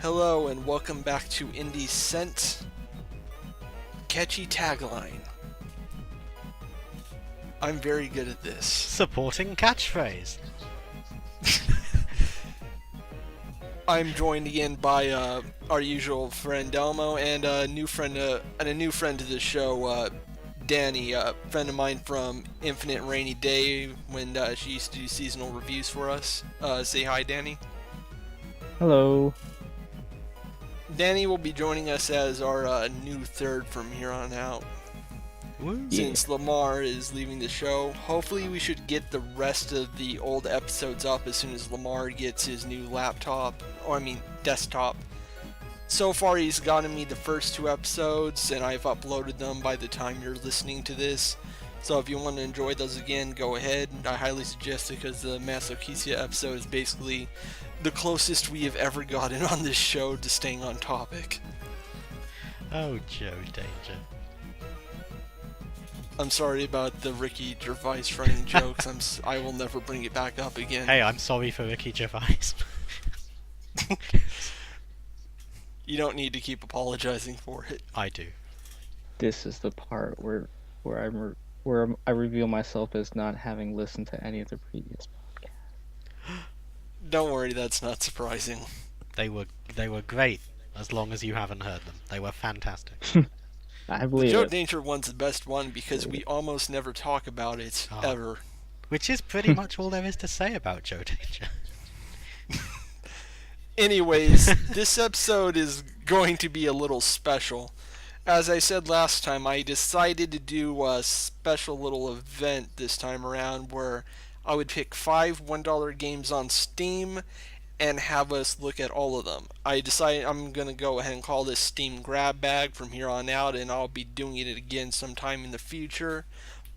Hello and welcome back to IndieCent. Catchy tagline. I'm very good at this. Supporting catchphrase. I'm joined again by our usual friend Elmo and a new friend to the show, Danni, a friend of mine from Infinite Rainy Day when she used to do seasonal reviews for us. Say hi, Danni. Hello. Danni will be joining us as our new third from here on out. Woo. Since Lamar is leaving the show, hopefully we should get the rest of the old episodes up as soon as Lamar gets his new desktop. So far he's gotten me the first 2 episodes and I've uploaded them by the time you're listening to this. So if you want to enjoy those again, go ahead. I highly suggest it because the Masochistia episode is basically the closest we have ever gotten on this show to staying on topic. Oh, Joe Danger. I'm sorry about the Ricky Gervais running jokes. I will never bring it back up again. Hey, I'm sorry for Ricky Gervais. You don't need to keep apologizing for it. I do. This is the part where I reveal myself as not having listened to any of the previous podcasts. Don't worry, that's not surprising. They were great as long as you haven't heard them. They were fantastic. I The believe Joe it. Danger one's the best one because we almost never talk about it, ever. Which is pretty much all there is to say about Joe Danger. Anyways, this episode is going to be a little special. As I said last time, I decided to do a special little event this time around where I would pick 5 $1 games on Steam and have us look at all of them. I decided I'm going to go ahead and call this Steam Grab Bag from here on out, and I'll be doing it again sometime in the future,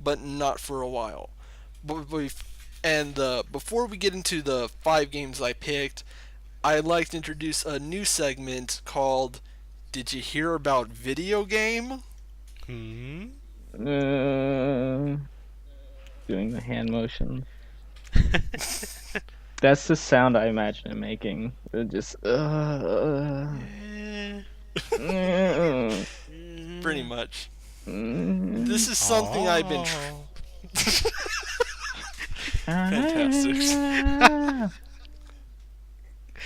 but not for a while. Before we get into the 5 games I picked, I'd like to introduce a new segment called Did You Hear About Video Game? Hmm? Doing the hand motion. That's the sound I imagine it making. It just. Pretty much. This is something I've been. Fantastic.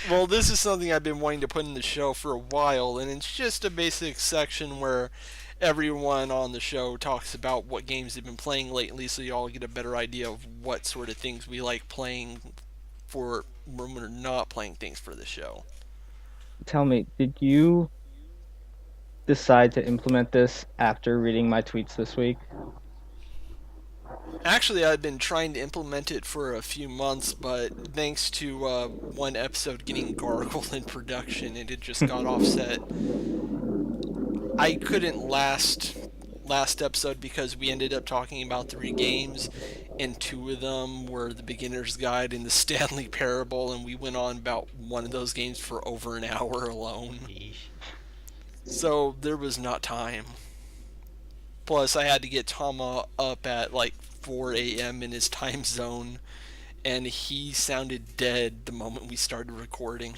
Well, this is something I've been wanting to put in the show for a while, and it's just a basic section where everyone on the show talks about what games they've been playing lately, so you all get a better idea of what sort of things we like playing for when we're not playing things for the show. Tell me, did you decide to implement this after reading my tweets this week? Actually, I've been trying to implement it for a few months, but thanks to one episode getting gargled in production, and it just got offset. I couldn't last episode because we ended up talking about 3 games, and 2 of them were the Beginner's Guide and the Stanley Parable, and we went on about one of those games for over an hour alone. So there was not time. Plus, I had to get Tama up at like 4 a.m. in his time zone, and he sounded dead the moment we started recording.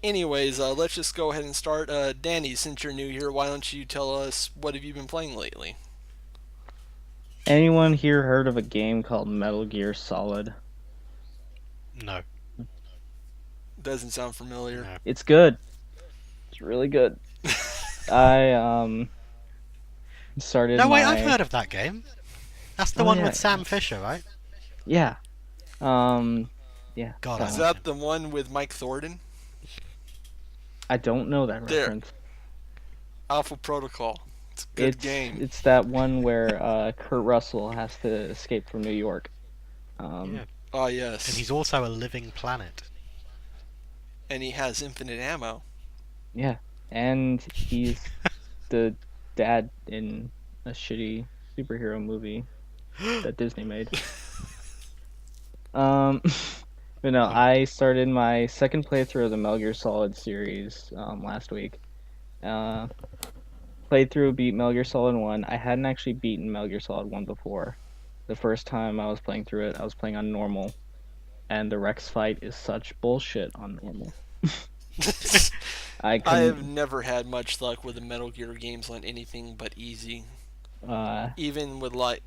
Anyways, let's just go ahead and start. Danni, since you're new here, why don't you tell us what have you been playing lately? Anyone here heard of a game called Metal Gear Solid? No. Doesn't sound familiar. No. It's good. It's really good. I started. No, wait, I've heard of that game. That's the one with Sam Fisher, right? Yeah. Yeah. God, Is that the one with Mike Thornton? I don't know that There. reference. Alpha Protocol. It's a good game. It's that one where Kurt Russell has to escape from New York. Yeah. Oh, yes. And he's also a living planet. And he has infinite ammo. Yeah. And he's the dad in a shitty superhero movie that Disney made. But no, I started my second playthrough of the Metal Gear Solid series last week. Played through, beat Metal Gear Solid 1. I hadn't actually beaten Metal Gear Solid 1 before. The first time I was playing through it, I was playing on normal. and the Rex fight is such bullshit on normal. I I have couldn't. never had much luck with the Metal Gear games on anything but easy. Uh, Even with like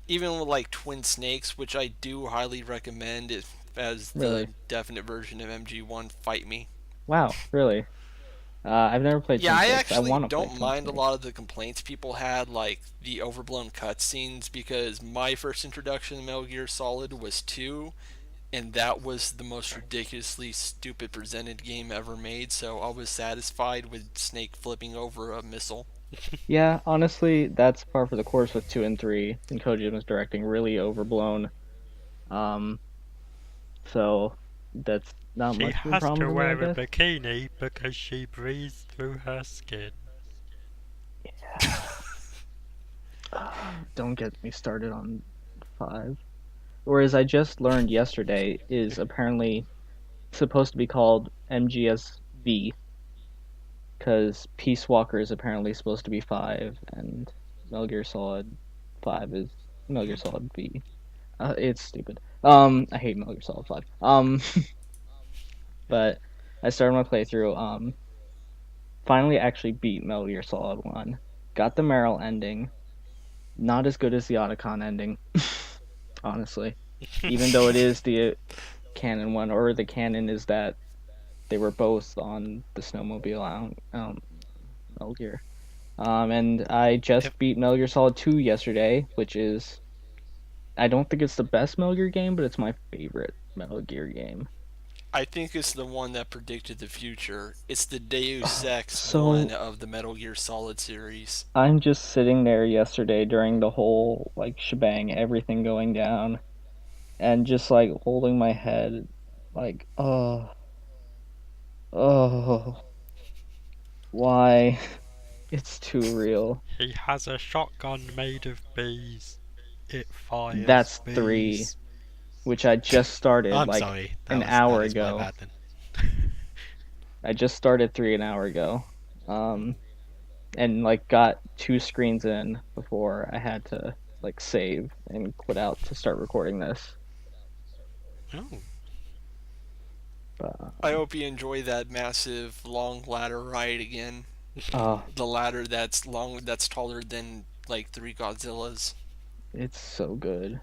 even with like Twin Snakes, which I do highly recommend if, as the really? definite version of MG1, fight me. Wow, really? I've never played Yeah, Twin I Snakes. I actually want to play don't Twin mind a lot Snakes. of the complaints people had, like the overblown cutscenes, because my first introduction to Metal Gear Solid was 2, and that was the most ridiculously stupid presented game ever made, so I was satisfied with Snake flipping over a missile. Yeah, honestly, that's par for the course with 2 and 3, and Kojima's directing really overblown. Um, so that's not She much of a has problem to for me, I wear a guess. bikini because she breathes through her skin. Don't get me started on 5. Whereas I just learned yesterday is apparently supposed to be called MGSV because Peace Walker is apparently supposed to be 5, and Metal Gear Solid 5 is Metal Gear Solid V. It's stupid. I hate Metal Gear Solid 5. But I started my playthrough. Finally actually beat Metal Gear Solid 1. Got the Meryl ending. Not as good as the Otacon ending, honestly. Even though it is the canon one, or the canon is that they were both on the snowmobile Metal Gear. And I If, just beat Metal Gear Solid 2 yesterday, which is I don't think it's the best Metal Gear game, but it's my favorite Metal Gear game. I think it's the one that predicted the future. It's the Deus Ex one So of the Metal Gear Solid series. I'm just sitting there yesterday during the whole like shebang, everything going down, and just like holding my head, like, oh, why? It's too real. he has a shotgun made of bees. It fires That's 3, bees. which I just started I'm like sorry, an that hour is my ago. bad then. I just started 3 an hour ago. Um, and like got 2 screens in before I had to like save and quit out to start recording this. Oh, But I hope you enjoy that massive long ladder ride again. uh, The ladder that's taller than like 3 Godzillas. it's so good.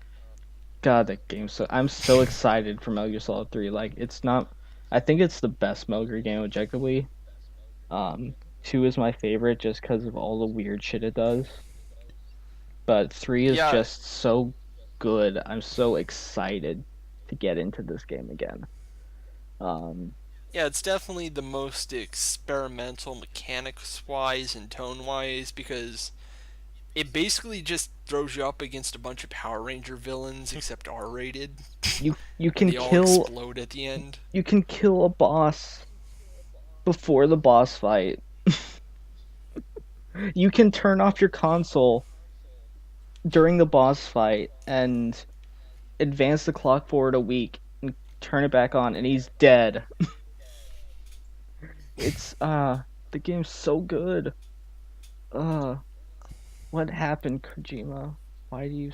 God, that game's so. I'm so excited for Metal Gear Solid 3. Like, it's not. I think it's the best Metal Gear game objectively. 2 is my favorite just because of all the weird shit it does. But 3 is Yeah, just so good. I'm so excited to get into this game again. Um, yeah, it's definitely the most experimental mechanics wise and tone wise because it basically just throws you up against a bunch of Power Ranger villains except R rated, you and can they all kill explode at the end. you can kill a boss before the boss fight. You can turn off your console during the boss fight and advance the clock forward a week and turn it back on and he's dead. It's the game's so good. Uh what happened, Kojima? Why do you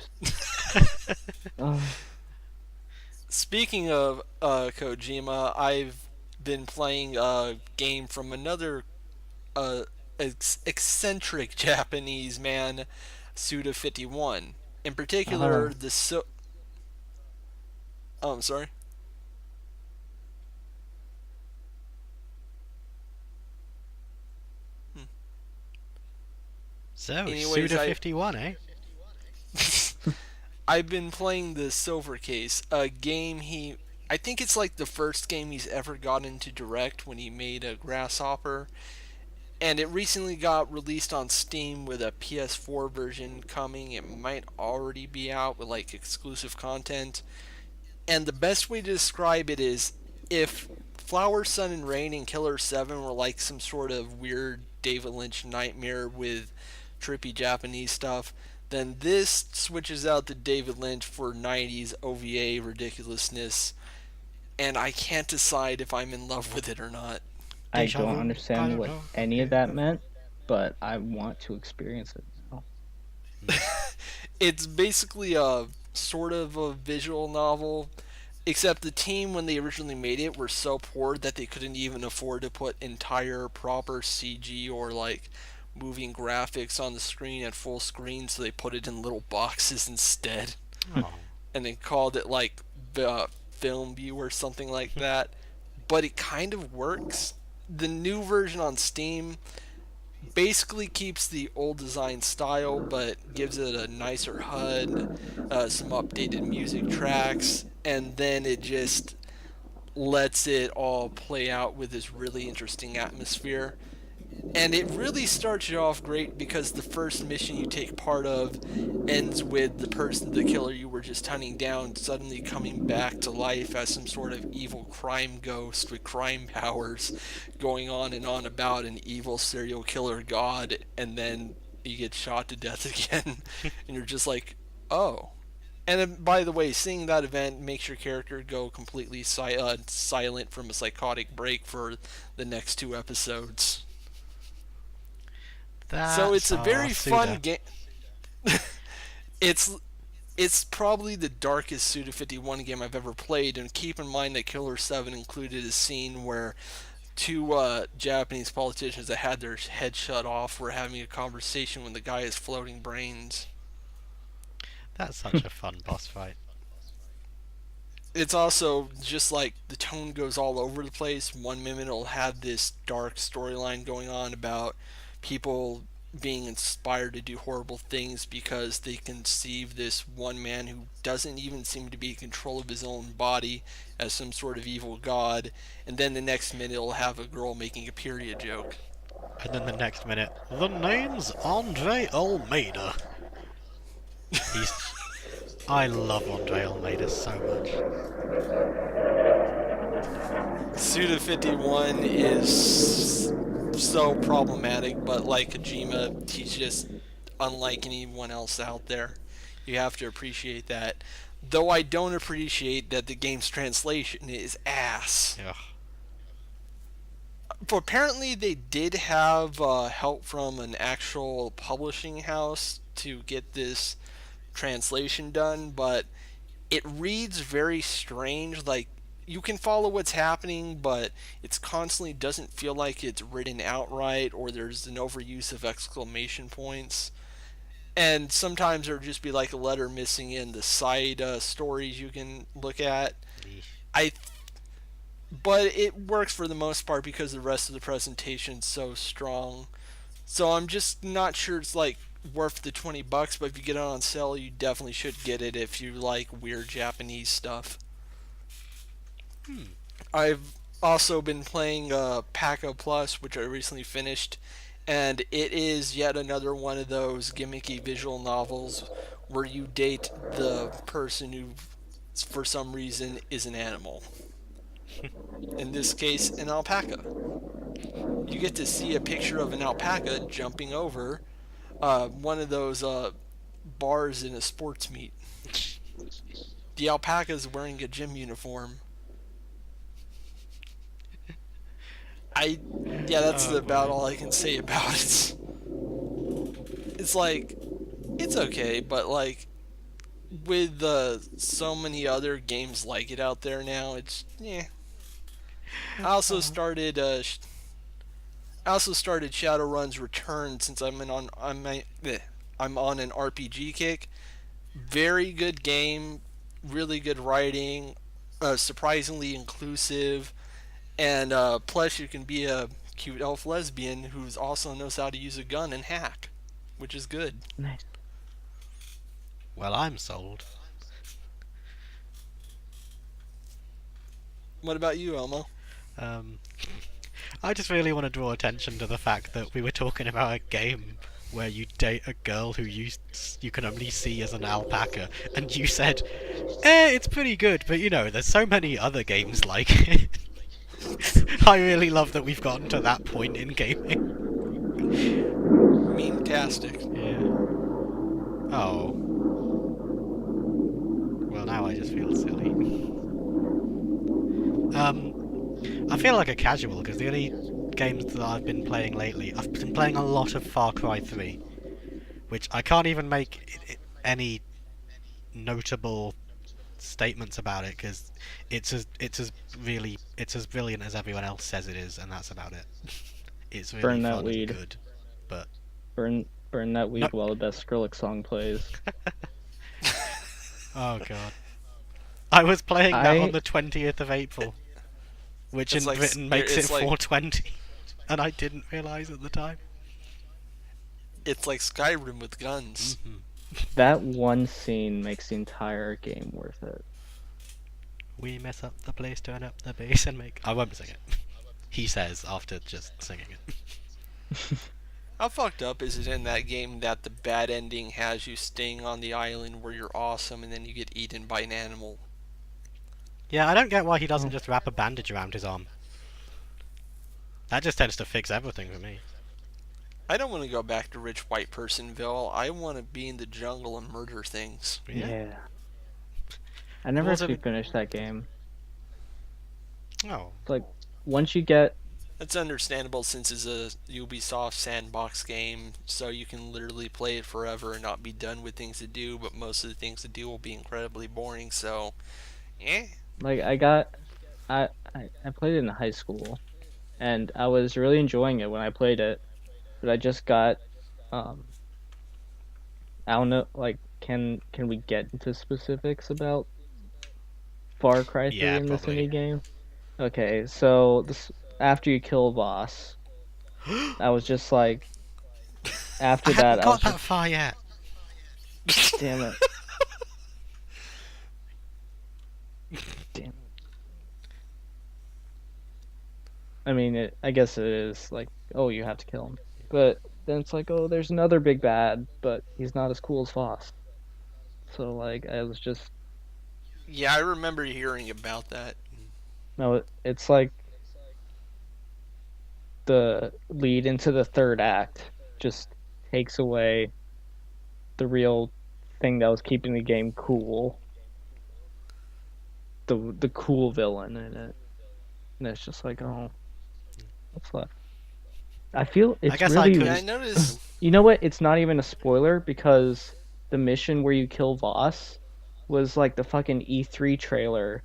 uh Speaking of Kojima, I've been playing a game from another uh, eccentric Japanese man, Suda51. In uh particular, the Oh, I'm sorry. Hmm. so Anyways, Suda 51, eh? I've been playing the Silver Case, a game he. I think it's like the first game he's ever got into direct when he made a Grasshopper, and it recently got released on Steam with a PS4 version coming. It might already be out with like exclusive content. And the best way to describe it is if Flower, Sun, and Rain and Killer 7 were like some sort of weird David Lynch nightmare with trippy Japanese stuff, then this switches out the David Lynch for 90s OVA ridiculousness, and I can't decide if I'm in love with it or not. I Deja don't vu, I understand don't what know, any of okay. that meant, but I want to experience it now. It's basically a sort of a visual novel Except the team, when they originally made it, were so poor that they couldn't even afford to put entire proper CG or like moving graphics on the screen at full screen, so they put it in little boxes instead, Oh. and then called it like Film View or something like that. But it kind of works. The new version on Steam basically keeps the old design style, but gives it a nicer HUD, some updated music tracks, and then it just lets it all play out with this really interesting atmosphere. And it really starts you off great because the first mission you take part of ends with the killer you were just hunting down, suddenly coming back to life as some sort of evil crime ghost with crime powers, going on about an evil serial killer god, and then you get shot to death again, and you're just like, oh. And then, by the way, seeing that event makes your character go completely silent from a psychotic break for the next two episodes. So That's it's a very fun Suda. game. it's it's probably the darkest Suda 51 game I've ever played, and keep in mind that Killer 7 included a scene where two Japanese politicians that had their head shut off were having a conversation when the guy is floating brains. That's such a fun boss fight. It's also just like the tone goes all over the place. One minute it'll have this dark storyline going on about people being inspired to do horrible things because they conceive this one man who doesn't even seem to be in control of his own body as some sort of evil god, and then the next minute it'll have a girl making a period joke. And then the next minute, the name's Andre Almeida. He's. I love Andre Almeida so much. Suda 51 is so problematic, but like Kojima, he's just unlike anyone else out there. You have to appreciate that. Though I don't appreciate that the game's translation is ass. Ugh. But apparently they did have help from an actual publishing house to get this translation done, but it reads very strange. Like, you can follow what's happening, but it's constantly doesn't feel like it's written outright, or there's an overuse of exclamation points. And sometimes there'll just be like a letter missing in the side stories you can look at. Yeesh. But it works for the most part because the rest of the presentation's so strong. So I'm just not sure it's like worth the $20, but if you get it on sale, you definitely should get it if you like weird Japanese stuff. I've also been playing Paco Plus, which I recently finished, and it is yet another one of those gimmicky visual novels where you date the person who, for some reason, is an animal. In this case, an alpaca. You get to see a picture of an alpaca jumping over one of those bars in a sports meet. The alpaca is wearing a gym uniform. That's about all I can say about it. It's like, it's okay, but like, with so many other games like it out there now, it's I also started Shadowrun's Return since I'm on an RPG kick. Very good game, really good writing, surprisingly inclusive, and plus you can be a cute elf lesbian who also knows how to use a gun and hack, which is good. Nice. Well, I'm sold. What about you, Elmo? I just really want to draw attention to the fact that we were talking about a game where you date a girl who you can only see as an alpaca, and you said, it's pretty good, but there's so many other games like it. I really love that we've gotten to that point in gaming. Meme-tastic. Yeah. Oh. Well, now I just feel silly. I feel like a casual because the only games that I've been playing lately, I've been playing a lot of Far Cry 3, which I can't even make any notable statements about it because it's as brilliant as everyone else says it is, and that's about it. It's really Burn that fun and weed. good, but Burn that no. weed while the best Skrillex song plays. Oh god, I was playing that on I the 20th of April, which It's in like Britain makes it it's like 420, and I didn't realise at the time. it's like Skyrim with guns. Hmm. That one scene makes the entire game worth it. We mess up the place, turn up the bass, and make. I won't sing it. He says after just singing it. How fucked up is it in that game that the bad ending has you staying on the island where you're awesome and then you get eaten by an animal? Yeah, I don't get why he doesn't Oh. just wrap a bandage around his arm. That just tends to fix everything for me. I don't want to go back to rich white personville. I want to be in the jungle and murder things. Yeah. I never Also actually been- finished that game. Oh. It's like once you get That's understandable since it's a Ubisoft sandbox game, so you can literally play it forever and not be done with things to do, but most of the things to do will be incredibly boring, so eh. like I played it in high school and I was really enjoying it when I played it, but I just got um I don't know, like can we get into specifics about Far Cry 3 Yeah, in this probably. indie game? Okay, so this after you kill a boss, I was just like after I hadn't that I was got that just far yet. damn it. Damn it. I mean, I guess it is like, oh, you have to kill him. But then it's like, oh, there's another big bad, but he's not as cool as Voss. So like, I was just Yeah, I remember hearing about that. no. It's like the lead into the third act just takes away the real thing that was keeping the game cool. The cool villain in it, and it's just like, oh, what's left? I feel I it's guess I really. could. Yeah, I noticed. You know what? It's not even a spoiler because the mission where you kill Voss was like the fucking E3 trailer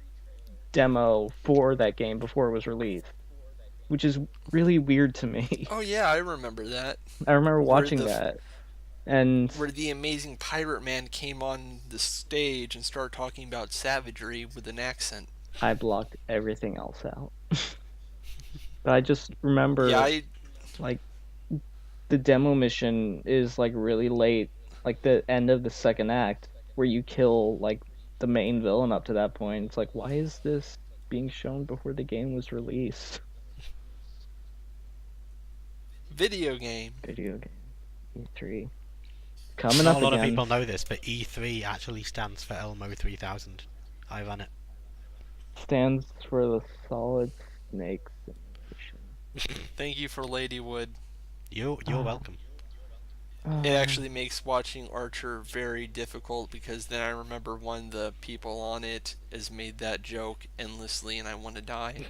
demo for that game before it was released, which is really weird to me. Oh yeah, I remember that. I remember Where watching the that, and where the amazing pirate man came on the stage and started talking about savagery with an accent. I blocked everything else out. But I just Yeah, remember like the demo mission is like really late, like the end of the second act, where you kill like the main villain up to that point. It's like, why is this being shown before the game was released? video game. Video game E3 coming Not up a lot again. of people know this, but E3 actually stands for Elmo 3000. I ran it. Stands for the Solid Snake Simulation. Thank you for Ladywood. You're welcome. It actually makes watching Archer very difficult because then I remember one of the people on it has made that joke endlessly and I want to die.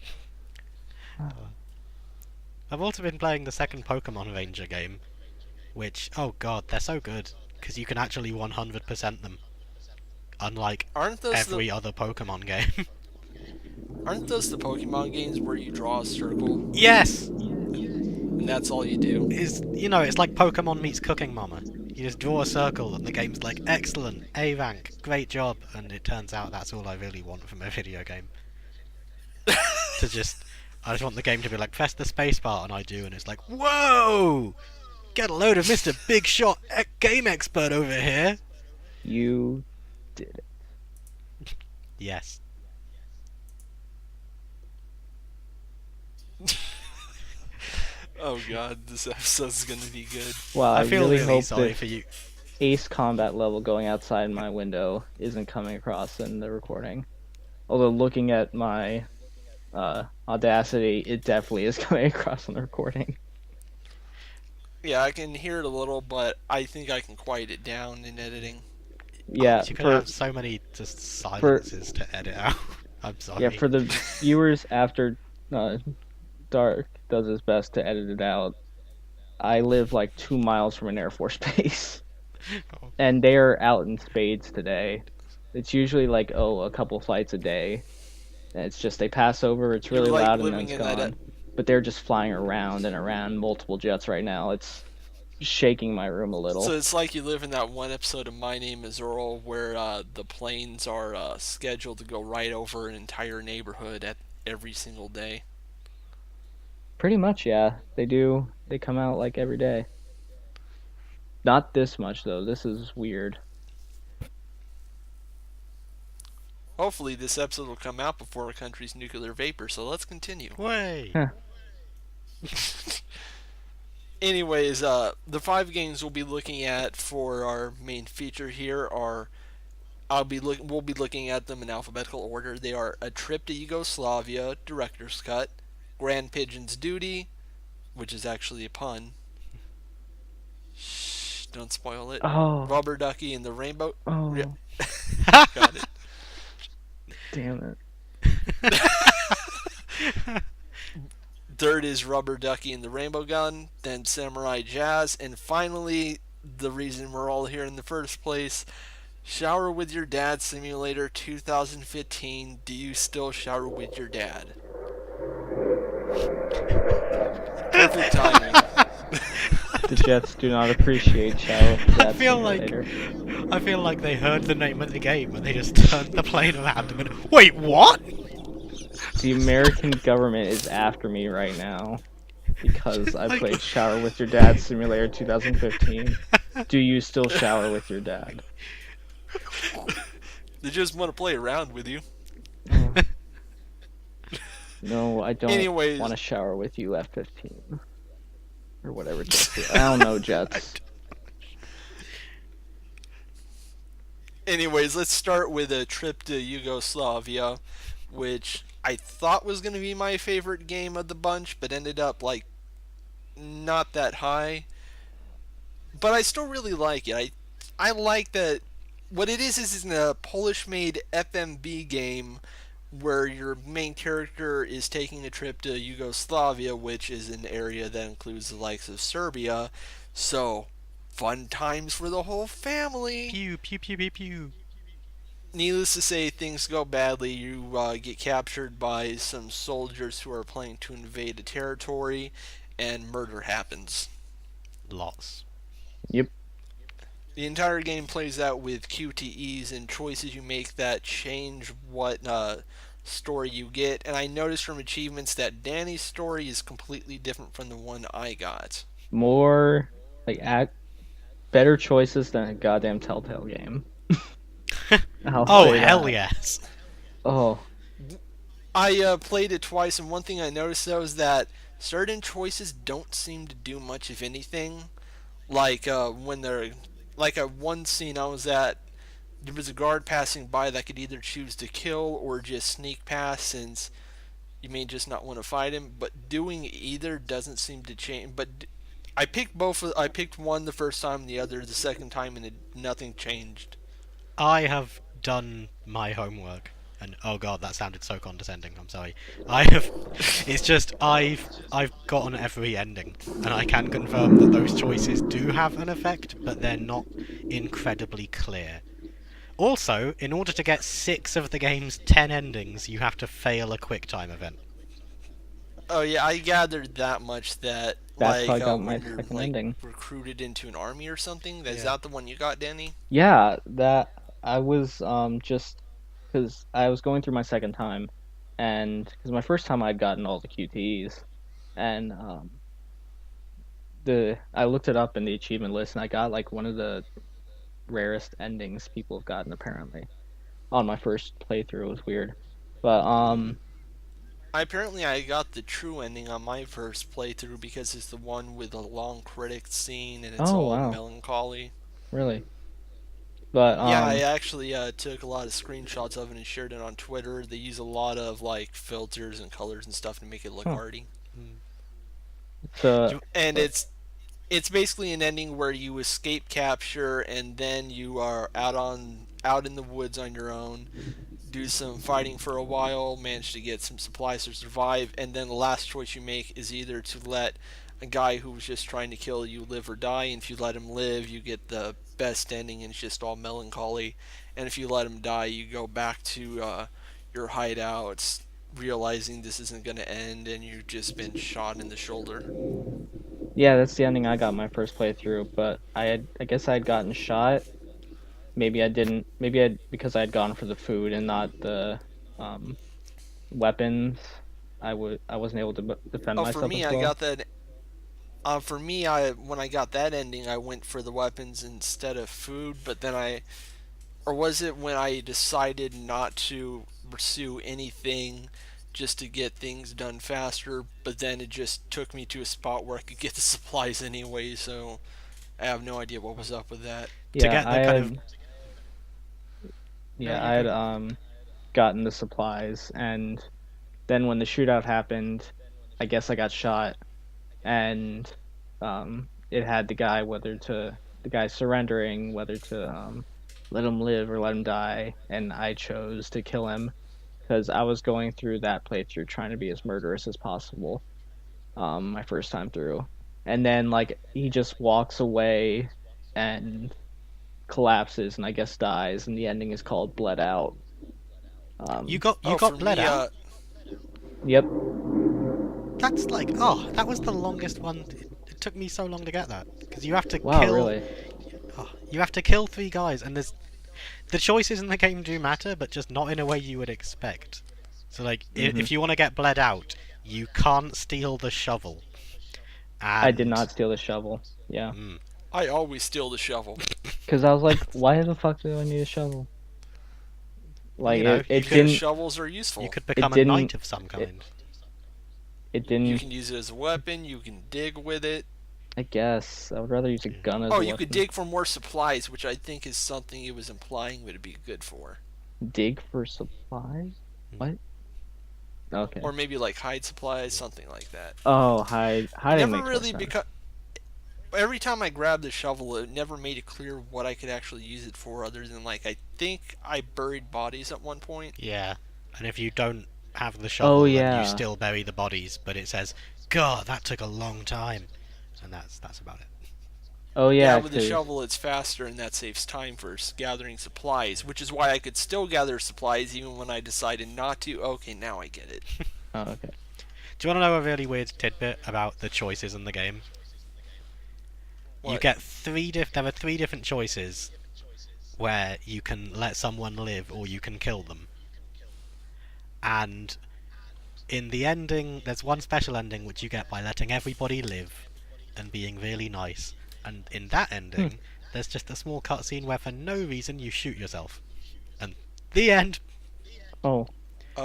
I've also been playing the second Pokemon Ranger game, which, oh god, they're so good, because you can actually 100% them, unlike Aren't those every other Pokemon game. aren't those the Pokemon games where you draw a circle Yes! and that's all you do? It's like Pokemon meets Cooking Mama. You just draw a circle and the game's like, excellent, A rank, great job, and it turns out that's all I really want from a video game. I just want the game to be like, press the spacebar, and I do, and it's like, whoa! Get a load of Mr. Big Shot game expert over here! You did it. Yes. Oh god, this episode's gonna be good. Well, I I feel really really hope sorry that for you. Ace Combat level going outside my window isn't coming across in the recording. Although looking at my Audacity, it definitely is coming across in the recording. Yeah, I can hear it a little, but I think I can quiet it down in editing. Yeah, You could for have so many just silences to edit out. I'm sorry. yeah, for the viewers after Dark does his best to edit it out. I live like 2 miles from an Air Force base, Oh. and they are out in spades today. It's usually like, oh, a couple flights a day. And it's just they pass over, it's You're really like loud, and then living it's in that. gone. But they're just flying around and around multiple jets right now. It's shaking my room a So little. it's like you live in that one episode of My Name Is Earl where the planes are scheduled to go right over an entire neighborhood at every single day. Pretty much, yeah. They do. They come out like every day. Not this much though. This is weird. Hopefully, this episode will come out before our country's nuclear vapor. So let's continue. Way. Huh. Anyways, the 5 games we'll be looking at for our main feature here are we'll be looking at them in alphabetical order. They are A Trip to Yugoslavia, Director's Cut, Grand Pigeon's Duty, which is actually a pun. Shh, don't spoil it. Oh, Rubber Ducky and the Rainbow. oh, Got it. damn it. Third is Rubber Ducky and the Rainbow Gun, then Samurai Jazz, and finally, the reason we're all here in the first place, Shower with Your Dad Simulator 2015. Do you still shower with your dad? Perfect timing. The Jets do not appreciate Shower I feel like Simulator. I feel like they heard the name of the game and they just turned the plane around and went, "Wait, what?" The American government is after me right now because I Like- played Shower with Your Dad Simulator 2015. Do you still shower with your dad? They just want to play around with you. Oh. No, I don't Anyways. want to shower with you, F-15. Or whatever Jets do. I don't know, Jets. Anyways, let's start with A Trip to Yugoslavia, which I thought was going to be my favorite game of the bunch, but ended up, like, not that high. But I still really like it. I like that what it is a Polish-made FMV game where your main character is taking a trip to Yugoslavia, which is an area that includes the likes of Serbia. So, fun times for the whole family. Pew pew pew pew pew. Needless to say, things go badly. You get captured by some soldiers who are planning to invade a territory, and murder happens. Lots. Yep. The entire game plays out with QTEs and choices you make that change what story you get. And I noticed from achievements that Danny's story is completely different from the one I got. More, like, better choices than a goddamn Telltale game. Oh, say hell that. yes. Oh, I played it twice, and one thing I noticed though is that certain choices don't seem to do much of anything. Like when they're like one scene I was at, there was a guard passing by that could either choose to kill or just sneak past, since you may just not want to fight him. But doing either doesn't seem to change. But I picked both. I picked one the first time, and the other the second time, and nothing changed. I have done my homework, and oh god, that sounded so condescending. I'm sorry. I have. It's just I've gotten every ending, and I can confirm that those choices do have an effect, but they're not incredibly clear. Also, in order to get 6 of the game's 10 endings, you have to fail a QuickTime event. Oh yeah, I gathered that much. That that's how I got when my you're second like ending. recruited into an army or something. Is Yeah. that the one you got, Danny? Yeah, that I was just because I was going through my second time, and because my first time I'd gotten all the QTEs, and I looked it up in the achievement list, and I got like one of the rarest endings people have gotten apparently on my first playthrough. It was weird, but I got the true ending on my first playthrough because it's the one with a long credit scene and it's Oh, all wow. melancholy. really, but Yeah, I actually took a lot of screenshots of it and shared it on Twitter. They use a lot of like filters and colors and stuff to make it look Huh. arty. the And it's basically an ending where you escape capture and then you are out in the woods on your own, do some fighting for a while, manage to get some supplies to survive, and then the last choice you make is either to let a guy who was just trying to kill you, live or die. And if you let him live, you get the best ending, and it's just all melancholy. And if you let him die, you go back to your hideouts, realizing this isn't going to end, and you've just been shot in the shoulder. Yeah, that's the ending I got my first playthrough, but I guess I had gotten shot. Maybe I didn't. Maybe I because I had gone for the food and not the um weapons. I wasn't able to defend Oh, for myself me, as I well. got that. For me, I when I got that ending, I went for the weapons instead of food. But then or was it when I decided not to pursue anything just to get things done faster? But then it just took me to a spot where I could get the supplies anyway. So I have no idea what was up with that. To Yeah, get the kind of no, I you had go. gotten the supplies, and then when the shootout happened, I guess I got shot, and it had the guy surrendering, whether to let him live or let him die, and I chose to kill him because I was going through that playthrough trying to be as murderous as possible. My first time through, and then like he just walks away and collapses and I guess dies, and the ending is called Bled Out. You Um, Oh, for got bled me, out. yep. That's like that was the longest one. It took me so long to get that because Wow, really? you have to kill 3 guys, and there's the choices in the game do matter, but just not in a way you would expect. So like Hmm. if you want to get bled out, you can't steal the shovel, I did and not steal the shovel. Yeah, mm, I always steal the shovel. because I was like, why the fuck do I need a shovel? Like you know it, you it could Because didn't, shovels are you useful. could it become a didn't, knight of some it, kind. it You didn't. can use it as a weapon. You can dig with it. I guess I would rather use a Yeah. gun as Oh, a you could weapon. dig for more supplies, which I think is something it was implying would be good for. Dig for supplies? Mm. What? Okay. Or maybe like hide supplies, something like that. Oh, It hiding never makes more really sense. because every time I grabbed the shovel, it never made it clear what I could actually use it for, other than like I think I buried bodies at one point. Yeah, and if you don't have the Oh shovel, then you yeah. still bury the bodies, but it says, "God, that took a long time," and that's about it. Oh Yeah, yeah, with the 'cause shovel it's faster and that saves time for gathering supplies, which is why I could still gather supplies even when I decided not to. Okay, now I get it. oh okay. Do you want to know a really weird tidbit about the choices in the game? You What? get there are 3 different choices where you can let someone live or you can kill them. And in the ending, there's one special ending which you get by letting everybody live and being really nice. And in that Hmm. ending, there's just a small cutscene where for no reason you shoot yourself. And the end. Oh,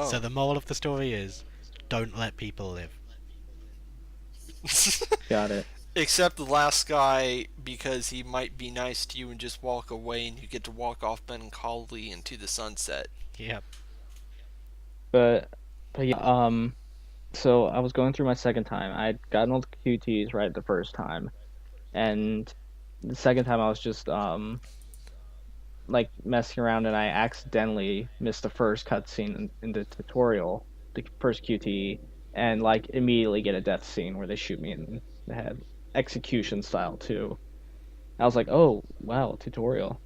So Oh. the moral of the story is, don't let people live. got it. Except the last guy, because he might be nice to you and just walk away, and you get to walk off melancholy into the sunset. Yep. But yeah, so I was going through my second time. I'd gotten all the QTs right the first time, and the second time I was just like messing around, and I accidentally missed the first cutscene in the tutorial, the first QTE, and like immediately get a death scene where they shoot me in the head, execution style too. I was like, oh wow, tutorial.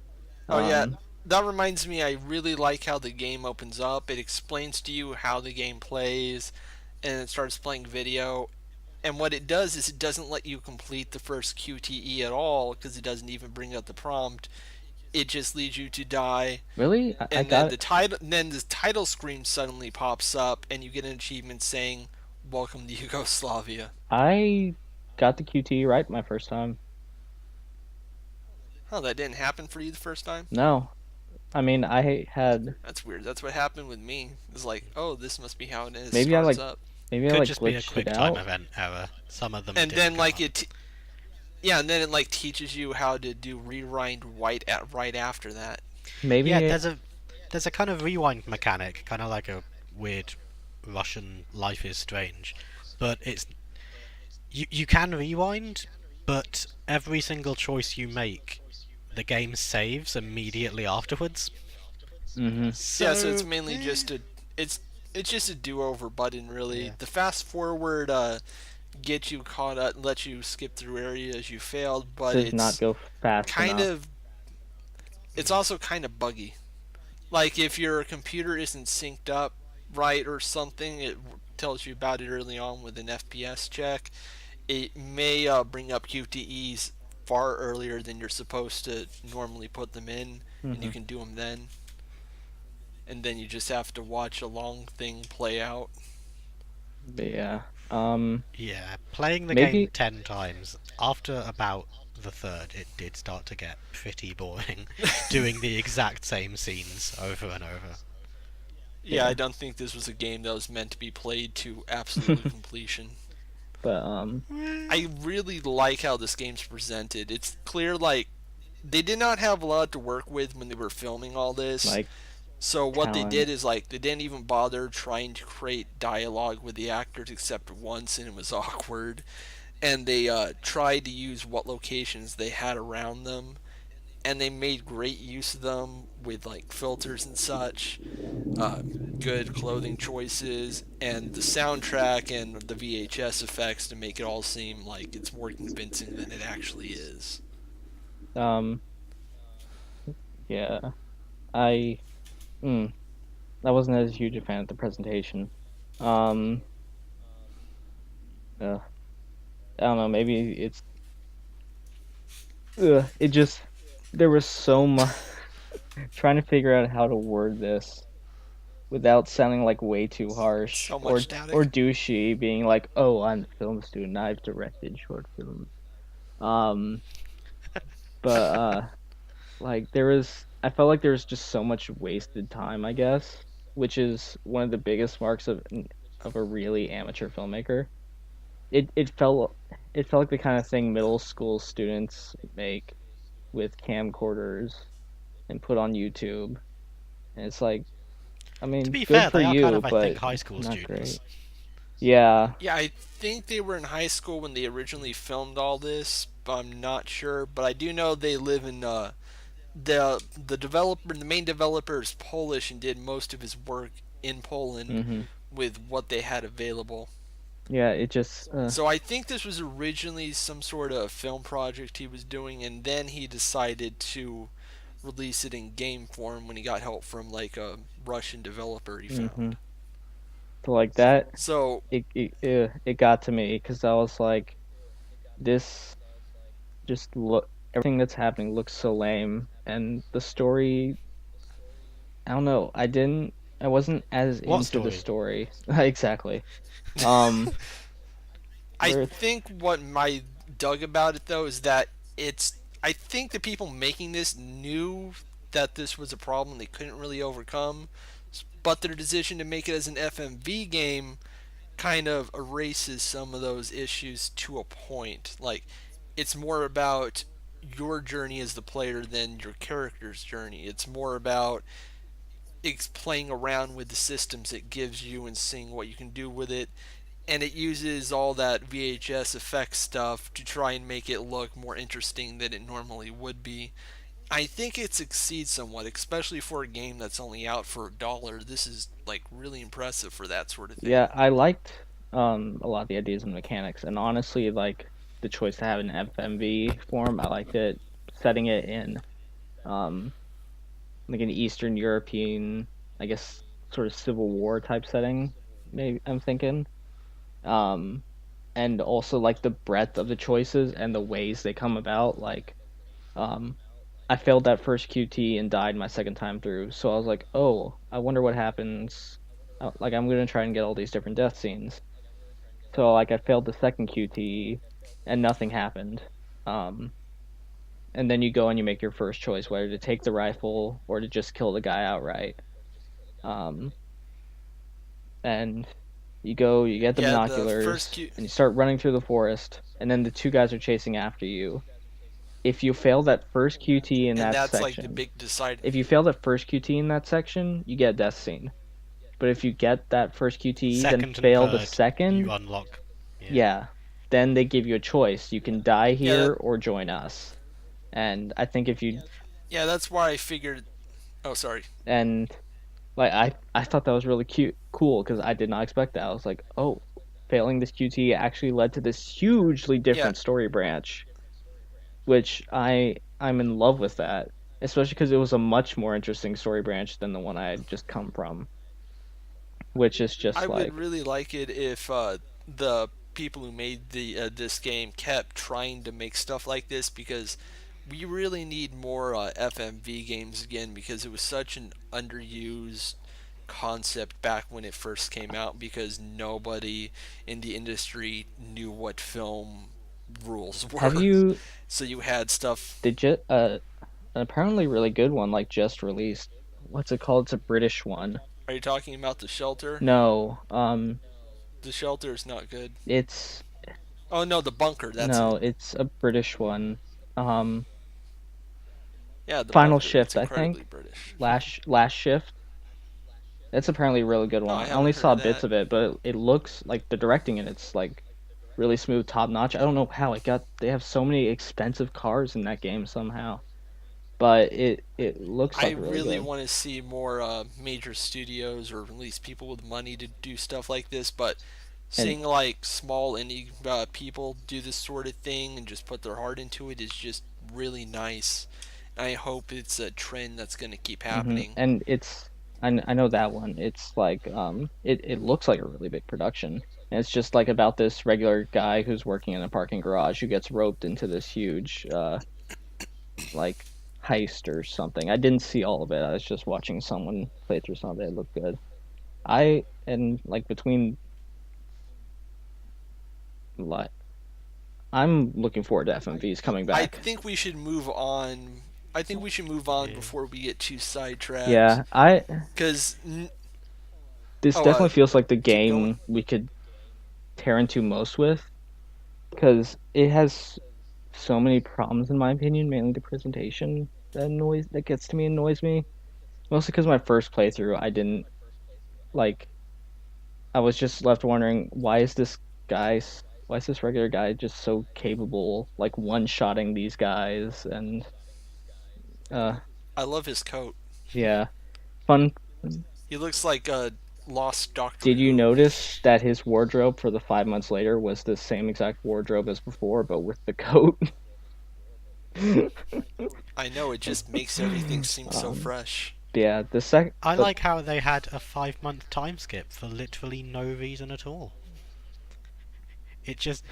Oh yeah, Um, that reminds me. I really like how the game opens up. It explains to you how the game plays, and it starts playing video. And what it does is it doesn't let you complete the first QTE at all because it doesn't even bring up the prompt. It just leads you to die, really? I and then got the title screen suddenly pops up, and you get an achievement saying "Welcome to Yugoslavia." I got the QTE right my first time. Oh, that didn't happen for you the first time? No, I mean I had That's weird. That's what happened with me. It's like, oh, this must be how it is. maybe I Starts like up, maybe I Could like just be a glitched it quick time out. event error. Some of them and didn't then come like up. yeah, and then it like teaches you how to do rewind right after that. Yeah, Maybe it, there's a kind of rewind mechanic, kind of like a weird Russian Life is Strange, but it's you can rewind, but every single choice you make, the game saves immediately afterwards. hmm. Yeah, so it's So, mainly just a it's it's just a do-over button really. yeah. The fast forward get you caught up, let you skip through areas you failed, but Does not go fast kind enough. of it's also kind of buggy. Like if your computer isn't synced up right or something, it tells you about it early on with an FPS check. It may bring up QTEs far earlier than you're supposed to normally put them in, and you Hmm. can do them then. And then you just have to watch a long thing play out. But yeah. Yeah, playing the game Maybe 10 times, after about the third, it did start to get pretty boring, doing the exact same scenes over and over. Yeah, I yeah. don't think this was a game that was meant to be played to absolute completion. But I really like how this game's presented. It's clear, like, they did not have a lot to work with when they were filming all this. like So what they talent. did is, like, they didn't even bother trying to create dialogue with the actors except once, and it was awkward. And they tried to use what locations they had around them, and they made great use of them with like filters and such. Uh, Good clothing choices and the soundtrack and the VHS effects to make it all seem like it's more convincing than it actually is. Um yeah. I mm, I wasn't as huge a fan of the presentation. Um uh, I don't know, maybe it just there was so much trying to figure out how to word this without sounding like way too harsh So much or static. douchey, being like, "Oh, I'm a film student. I've directed short films." Um, but like I felt like there was just so much wasted time, I guess, which is one of the biggest marks of a really amateur filmmaker. It felt like the kind of thing middle school students make with camcorders and put on YouTube. And it's like, I To mean, be good fair, for they are kind you, of, I think, but high school not great. students. Yeah. Yeah, I think they were in high school when they originally filmed all this, but I'm not sure. But I do know they live in the main developer is Polish and did most of his work in Poland Mhm. with what they had available. Yeah, it just So I think this was originally some sort of film project he was doing, and then he decided to release it in game form when he got help from like a Russian developer he mhm. found. So like that So it got to me cuz I was like this just look everything that's happening looks so lame and the story I don't know. I wasn't as What into the story? story. Exactly. Um I where think what my dug about it though is that it's I think the people making this knew that this was a problem they couldn't really overcome, but their decision to make it as an FMV game kind of erases some of those issues to a point. Like it's more about your journey as the player than your character's journey. It's more about playing around with the systems it gives you and seeing what you can do with it. And it uses all that VHS effect stuff to try and make it look more interesting than it normally would be. I think it succeeds somewhat, especially for a game that's only out for $1. This is like really impressive for that sort of yeah, thing. I liked a lot of the ideas and mechanics and honestly like the choice to have an FMV form, I liked it setting it in um like an Eastern European, I guess sort of Civil War type setting, maybe I'm thinking. Um and also like the breadth of the choices and the ways they come about. Like, um, I failed that first QT and died my second time through, so I was like, oh, I wonder what happens. Like, I'm gonna try and get all these different death scenes. So like, I failed the second QT, and nothing happened. Um, and then you go and you make your first choice, whether to take the rifle or to just kill the guy outright. Um, and you go, you get the Yeah, the first binoculars, Q, and you start running through the forest, and then the two guys are chasing after you. If you fail that first QT in and that that's like the section, big decide. if you fail that first QT in that section, you get a death scene. But if you get that first QT, then Second and fail the third, you second, unlock. Yeah. yeah, then they give you a choice. You can die Yeah, here or join us. And I think if you yeah, that's why I figured. Oh, sorry. and like I thought that was really cool because I did not expect that. I was like, oh. failing this QT actually led to this hugely Yeah, different story branch, which I'm in love with that, especially because it was a much more interesting story branch than the one I had just come from, which is I just would like, really like it if the people who made the this game kept trying to make stuff like this because we really need more FMV games again because it was such an underused concept back when it first came out because nobody in the industry knew what film rules have were. you So you had stuff. did just an apparently really good one like just released. What's it called? It's a British one. Are you talking about the shelter? No, The shelter is not good. it's Oh no, the bunker. That's no, it. it's a British one. Um, Yeah, the Final bunker. It's Shift, I incredibly think. British. Last Shift. It's apparently a really good Oh, one. I I only haven't heard saw of bits that. of it, but it looks like the directing in it's like really smooth, top notch. I don't know how it got. They have so many expensive cars in that game somehow, but it looks I like really really good. want to see more major studios or at least people with money to do stuff like this. But And seeing like small indie people do this sort of thing and just put their heart into it is just really nice. I hope it's a trend that's going to keep happening. and it's I know that one. It's like it looks like a really big production. And it's just like about this regular guy who's working in a parking garage who gets roped into this huge like heist or something. I didn't see all of it. I was just watching someone play through some of it. It looked good. I and like between like I'm looking forward to FMVs coming I back. think we should move on. I think we should move on Yeah. before we get too sidetracked. Yeah, I Because this oh, definitely feels like the keep going. game we could tear into most with because it has so many problems in my opinion, mainly the presentation that gets to me annoys me. Mostly because my first playthrough I didn't like I was just left wondering guy why is this regular guy just so capable like one-shotting these guys and uh I love his coat. yeah. Fun. He looks like a lost Doctor Did you Who. notice that his wardrobe for the 5 months later was the same exact wardrobe as before, but with the coat? I know it just makes everything seem so um, fresh. yeah, the sec I the like how they had a 5 month time skip for literally no reason at all. It just,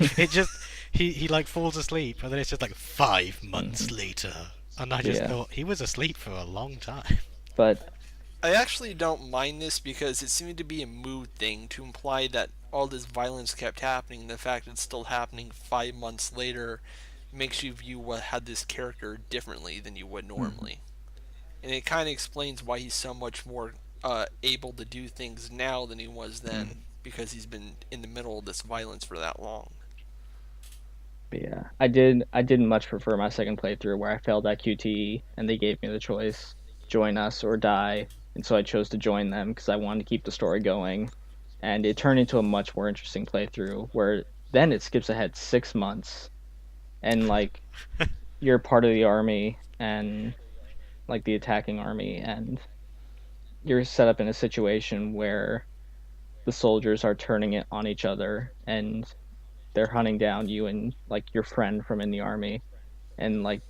he like falls asleep and then it's just like 5 months Mhm. later. And I just Yeah, thought he was asleep for a long time. but I actually don't mind this because it seemed to be a mood thing to imply that all this violence kept happening. The fact it's still happening 5 months later makes you view what had this character differently than you would mhm, normally. And it kind of explains why he's so much more able to do things now than he was mhm. then because he's been in the middle of this violence for that long. But yeah, I didn't much prefer my second playthrough where I failed at QTE and they gave me the choice, join us or die, and so I chose to join them because I wanted to keep the story going, and it turned into a much more interesting playthrough where then it skips ahead 6 months and like you're part of the army and like the attacking army and you're set up in a situation where the soldiers are turning it on each other and they're hunting down you and like your friend from in the army and like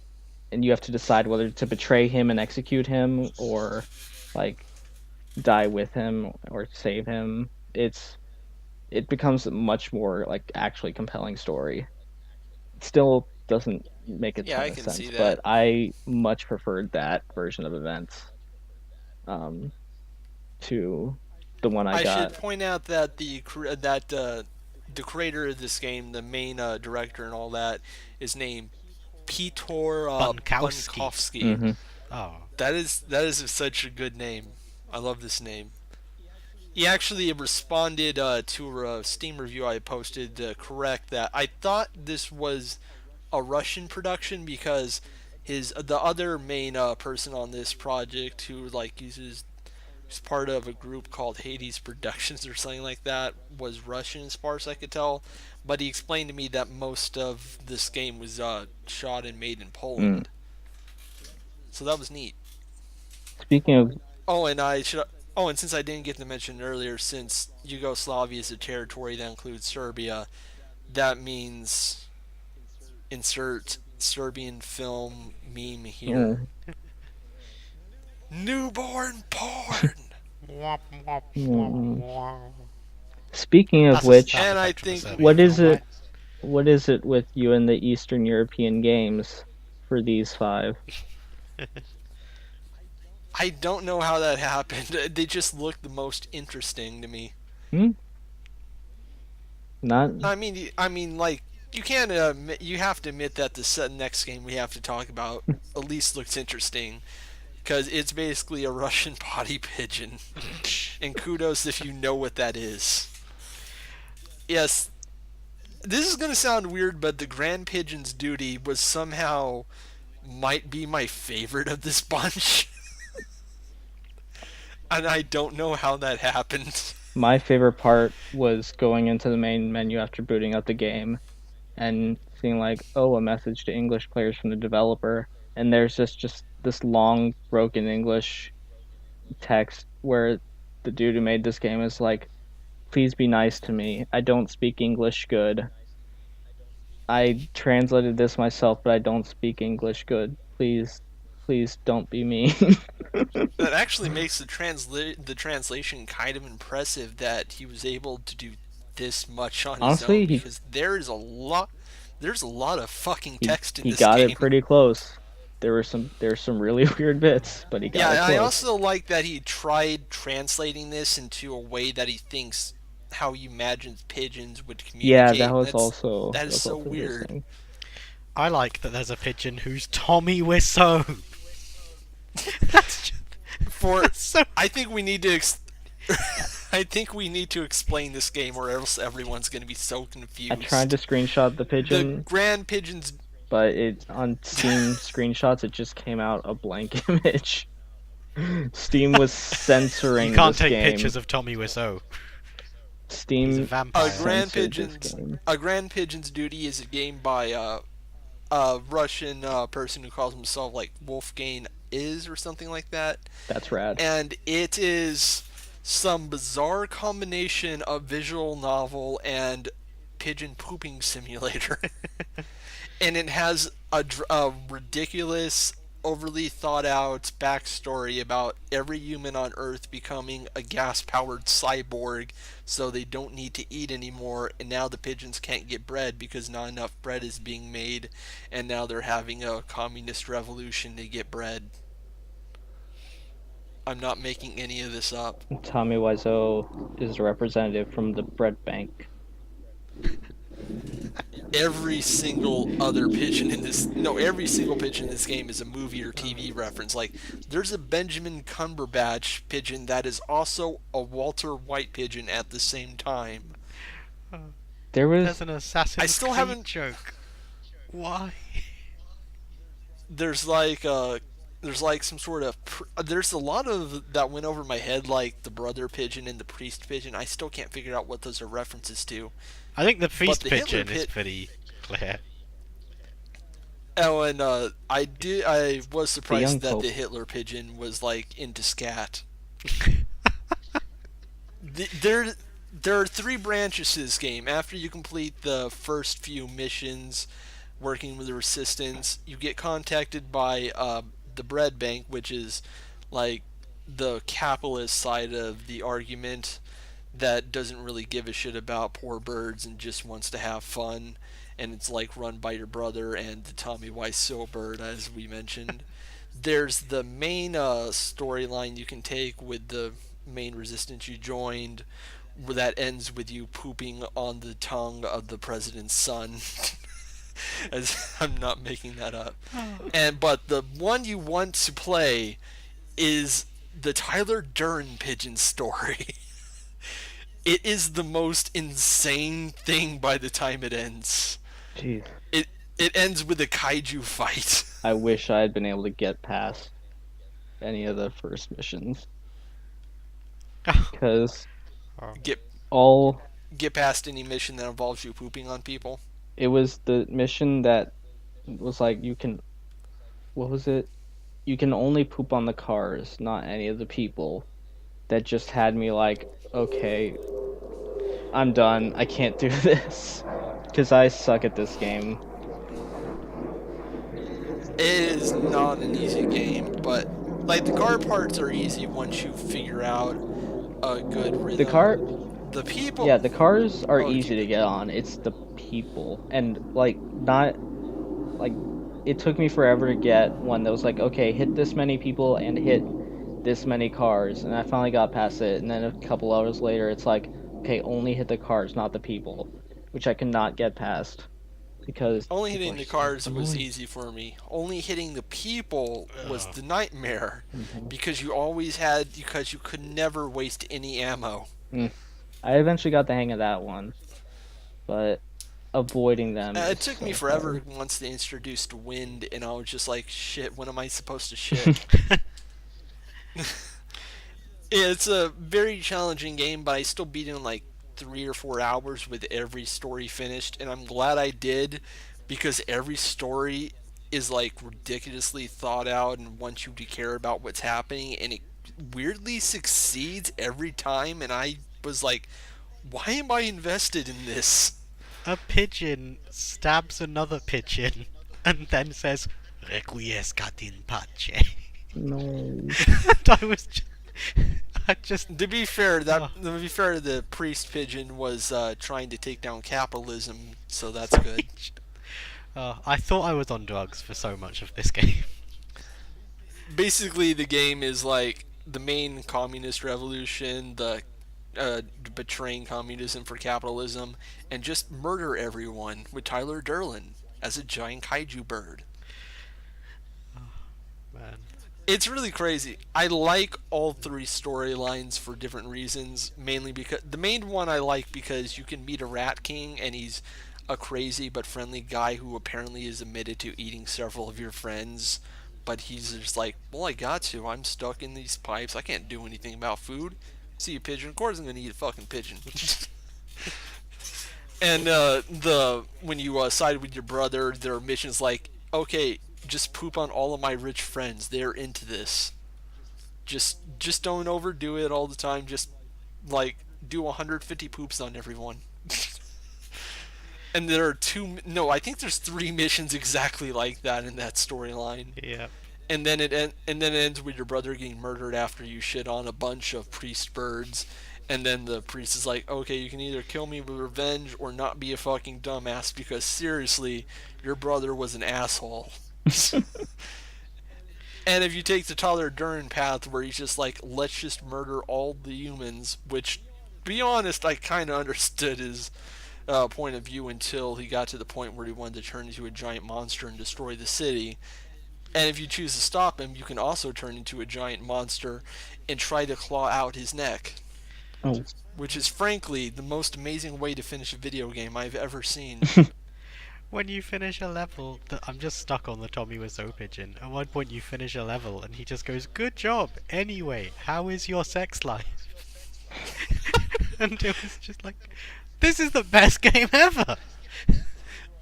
and you have to decide whether to betray him and execute him or like die with him or save him. It becomes a much more like actually compelling story. It still doesn't make a Yeah, ton I of can see sense, that. but I much preferred that version of events um, to the one I I should got. point out that the creator of this game, the main director and all that, is named Piotr Bunkowski. Bunkowski. Hmm. Oh. That is such a good name. I love this name. He actually responded to a Steam review I posted to correct that. I thought this was a Russian production because his the other main person on this project who like uses is part of a group called Hades Productions or something like that was Russian as far as I could tell. But he explained to me that most of this game was shot and made in Mm. Poland. So that was neat. Speaking of Oh, and I should Oh, and since I didn't get to mention earlier, since Yugoslavia is a territory that includes Serbia, that means insert Serbian film meme here. Mm, Newborn porn! Womp, womp, womp, mm. womp. Speaking of That's a sound which, And I effect from a think Serbian what is film, it? right? What is it with you and the Eastern European games for these five? I don't know how that happened. They just look the most interesting to me. Hmm? Not. Like you can't admit, you have to admit that the next game we have to talk about at least looks interesting because it's basically a Russian potty pigeon. And kudos if you know what that is. Yes, this is gonna sound weird, but the Grand Pigeon's duty was somehow might be my favorite of this bunch. And I don't know how that happened. My favorite part was going into the main menu after booting up the game and seeing like, oh, a message to English players from the developer, and there's just this long broken English text where the dude who made this game is like, please be nice to me. I don't speak English good. I translated this myself, but I don't speak English good. Please don't be mean. That actually makes the translation kind of impressive that he was able to do this much on his Honestly, own because there's a lot of fucking he text in he this got it game. pretty close. There's some really weird bits, but he Yeah, got it and I close. also like that he tried translating this into a way that he thinks how he imagines pigeons would Yeah, communicate. That that is was so also weird. interesting. I like that there's a pigeon who's Tommy Wiseau. That's just, For that's so. I think we need to I think we need to explain this game or else everyone's going to be so confused. I tried to screenshot the The pigeon, Grand Pigeon's but it on Steam screenshots it just came out a blank image. Steam was censoring You can't this take game. pictures of Tommy Wiseau. He's a Steam vampire. censored this game. A Grand Pigeon's Duty is a game by a Russian person who calls himself like Wolfgang is or something like that, That's rad. and it is some bizarre combination of visual novel and pigeon pooping simulator. And it has a ridiculous, overly thought out backstory about every human on Earth becoming a gas powered cyborg so they don't need to eat anymore. And now the pigeons can't get bread because not enough bread is being made. And now they're having a communist revolution to get bread. I'm not making any of this up. Tommy Wiseau is a representative from the bread bank. Every single pigeon in this game is a movie or TV reference. Like, there's a Benjamin Cumberbatch pigeon that is also a Walter White pigeon at the same time. There There's was an Assassin's I still Creed haven't. joke. Why? There's like some sort of. There's a lot of that went over my head, like the brother pigeon and the priest pigeon. I still can't figure out what those are references to. I think the feast the Hitler pigeon is pit- pretty clear. Oh, and I was surprised young that Pope. the Hitler pigeon was like into scat. There are three branches to this game. After you complete the first few missions, working with the resistance, you get contacted by the bread bank, which is like the capitalist side of the argument that doesn't really give a shit about poor birds and just wants to have fun. And it's like run by your brother and the Tommy Wiseau bird, as we mentioned. There's the main storyline you can take with the main resistance you joined, where that ends with you pooping on the tongue of the president's son. As I'm not making that up. But the one you want to play is the Tyler Durden pigeon story. It is the most insane thing by the time it ends. jeez. It ends with a kaiju fight. I wish I had been able to get past any of the first missions because Get all get past any mission that involves you pooping on people. it was the mission that was like what was it? You can only poop on the cars, not any of the people. that just had me like, okay, I'm done. I can't do this because I suck at this game. It is not an easy game, but like the car parts are easy once you figure out a good The car, rhythm. The people. yeah, the cars are Oh, easy keep to it. get on. It's the people, and like not like it took me forever to get one that was like, okay, hit this many people and hit this many cars, and I finally got past it. And then a couple hours later, it's like, okay, only hit the cars, not the people, which I could not get past because Only people hitting are the so cars was annoying. easy for me. Only hitting the people was Ugh. the nightmare Mhm. because you could never waste any ammo. Mm. I eventually got the hang of that one, but avoiding them is It took me so forever hard. once they introduced wind, and I was just like, shit, when am I supposed to shit? It's a very challenging game, but I still beat it in like 3 or 4 hours with every story finished, and I'm glad I did because every story is like ridiculously thought out and wants you to care about what's happening, and it weirdly succeeds every time. And I was like, why am I invested in this? A pigeon stabs another pigeon and then says, Requiescat in pace. No. And I just, oh. To be fair, the priest pigeon was trying to take down capitalism, so that's good. I thought I was on drugs for so much of this game. Basically, the game is like the main communist revolution, the betraying communism for capitalism, and just murder everyone with Tyler Durden as a giant kaiju bird. Man. It's really crazy. I like all three storylines for different reasons. Mainly because the main one I like because you can meet a Rat King and he's a crazy but friendly guy who apparently is admitted to eating several of your friends. But he's just like, well, I got to. I'm stuck in these pipes. I can't do anything about food. See a pigeon? Of course I'm gonna eat a fucking pigeon. And the when you side with your brother, their mission's like, okay, just poop on all of my rich friends. They're into this. Just don't overdo it all the time. Just like do 150 poops on everyone. And there are two. No, I think there's three missions exactly like that in that storyline. Yeah. And then it ends with your brother getting murdered after you shit on a bunch of priest birds. And then the priest is like, okay, you can either kill me with revenge or not be a fucking dumbass because seriously, your brother was an asshole. And if you take the Tyler Durden path where he's just like, let's just murder all the humans, which, be honest, I kind of understood his point of view until he got to the point where he wanted to turn into a giant monster and destroy the city. And if you choose to stop him, you can also turn into a giant monster and try to claw out his neck. Oh. Which is frankly the most amazing way to finish a video game I've ever seen. When you finish a level, I'm just stuck on the Tommy Wiseau pigeon. At one point, you finish a level, and he just goes, "Good job. Anyway, how is your sex life?" And it was just like, this is the best game ever.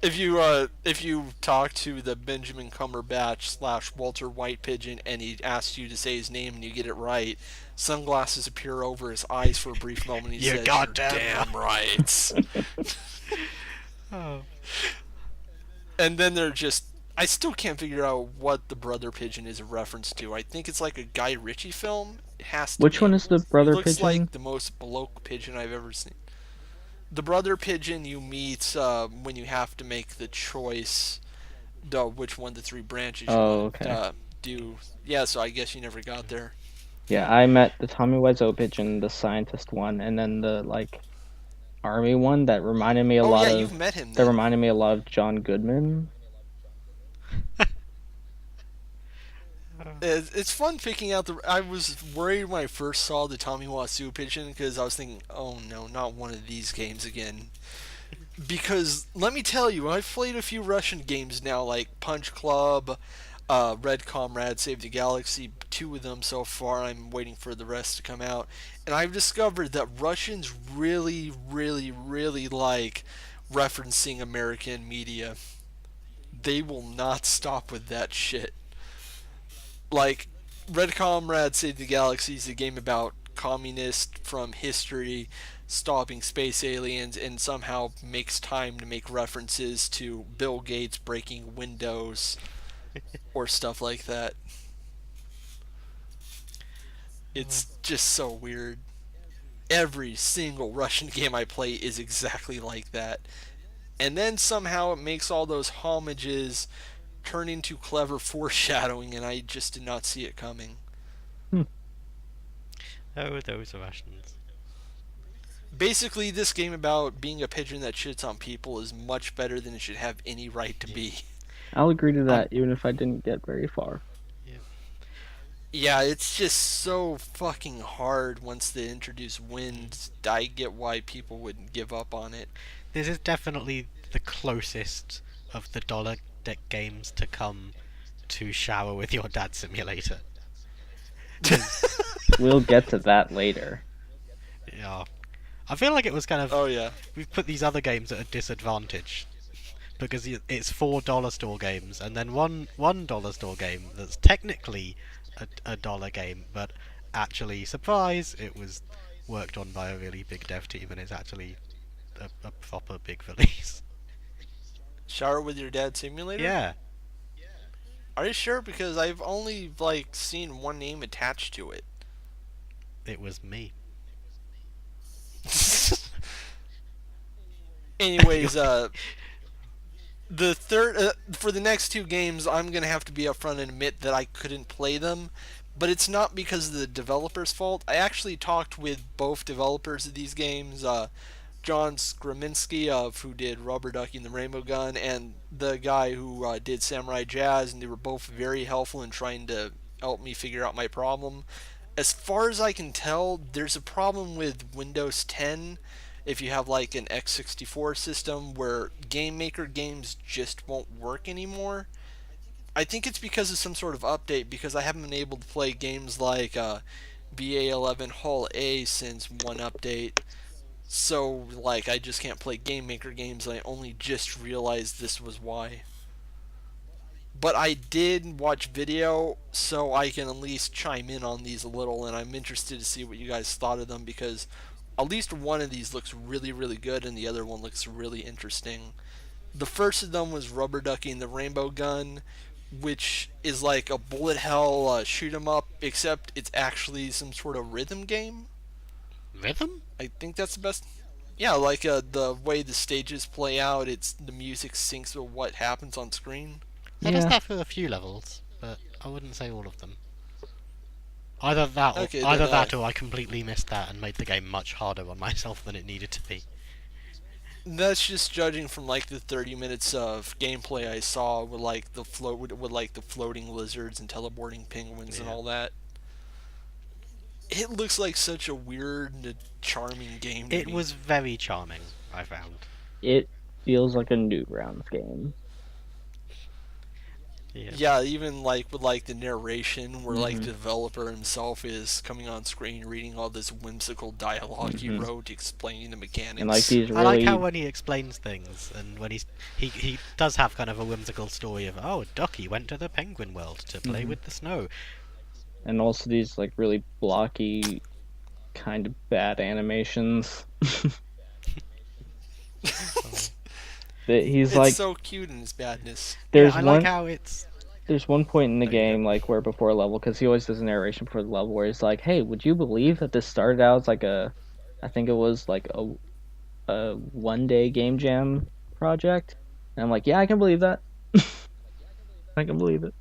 If you talk to the Benjamin Cumberbatch / Walter White pigeon and he asks you to say his name and you get it right, sunglasses appear over his eyes for a brief moment. He You're says, goddamn "You're damn right." Oh. And then they're just. I still can't figure out what the brother pigeon is a reference to. I think it's like a Guy Ritchie film. It has to Which be. one is the He brother looks pigeon? like the most bloke pigeon I've ever seen. The brother pigeon you meet when you have to make the choice, which one of the three branches you Oh, want to okay. do. Yeah, so I guess you never got there. Yeah, I met the Tommy Wiseau pigeon, the scientist one, and then the like army one that reminded me a Oh lot yeah, of you've met him then. John Goodman. It's fun picking out the. I was worried when I first saw the Tommy Wiseau pigeon because I was thinking, oh no, not one of these games again. Because let me tell you, I've played a few Russian games now, like Punch Club, Red Comrade, Save the Galaxy, two of them so far. I'm waiting for the rest to come out. And I've discovered that Russians really, really, really like referencing American media. They will not stop with that shit. Like, Red Comrade Save the Galaxy is a game about communist from history stopping space aliens and somehow makes time to make references to Bill Gates breaking windows or stuff like that. It's just so weird. Every single Russian game I play is exactly like that. And then somehow it makes all those homages turn into clever foreshadowing, and I just did not see it coming. Oh, those Russians. Basically, this game about being a pigeon that shits on people is much better than it should have any right to be. I'll agree to that, even if I didn't get very far. Yeah. Yeah, it's just so fucking hard once they introduce wind. I get why people would give up on it. This is definitely the closest of the dollar deck games to come to Shower with Your Dad Simulator. We'll get to that later. Yeah. I feel like it was kind of... Oh yeah. We've put these other games at a disadvantage. Because it's $4 store games, and then one dollar store game that's technically a dollar game, but actually, surprise, it was worked on by a really big dev team, and it's actually a proper big release. Shower with Your Dad Simulator? Yeah. Are you sure? Because I've only seen one name attached to it. It was me. Anyways, the third for the next two games, I'm gonna have to be upfront and admit that I couldn't play them, but it's not because of the developer's fault. I actually talked with both developers of these games, John Skraminski who did Rubber Ducky and the Rainbow Gun, and the guy who did Samurai Jazz, and they were both very helpful in trying to help me figure out my problem. As far as I can tell, there's a problem with Windows 10 if you have an x64 system where Game Maker games just won't work anymore. I think it's because of some sort of update, because I haven't been able to play games like BA11 Hull A since one update. So I just can't play Game Maker games, and I only just realized this was why. But I did watch video, so I can at least chime in on these a little, and I'm interested to see what you guys thought of them, because at least one of these looks really, really good, and the other one looks really interesting. The first of them was Rubber Ducky and the Rainbow Gun, which is like a bullet hell shoot 'em up, except it's actually some sort of rhythm game. Rhythm? I think that's the best. Yeah, the way the stages play out, it's the music syncs with what happens on screen. It does Yeah. that for a few levels, but I wouldn't say all of them. Either that, Okay, either then, that, or I completely missed that and made the game much harder on myself than it needed to be. That's just judging from the 30 minutes of gameplay I saw with the float with the floating lizards and teleporting penguins and Yeah. all that. It looks like such a weird and charming game to It me. was very charming, I found. It feels like a Newgrounds game. Yeah, even with the narration where Mhm. the developer himself is coming on screen reading all this whimsical dialogue he Mhm. wrote explaining the mechanics. And these I like really how when he explains things, and when he does have kind of a whimsical story of, oh, Ducky went to the penguin world to play Mhm. with the snow. and also these really blocky kind of bad animations. That he's It's so cute in its badness. there's Yeah, I one like how it's... there's one point in the Oh, you game where before a level, because he always does a narration for the level, where he's like, hey, would you believe that this started out as I think it was a 1-day game jam project? And I'm like, yeah, I can believe that. I can believe it.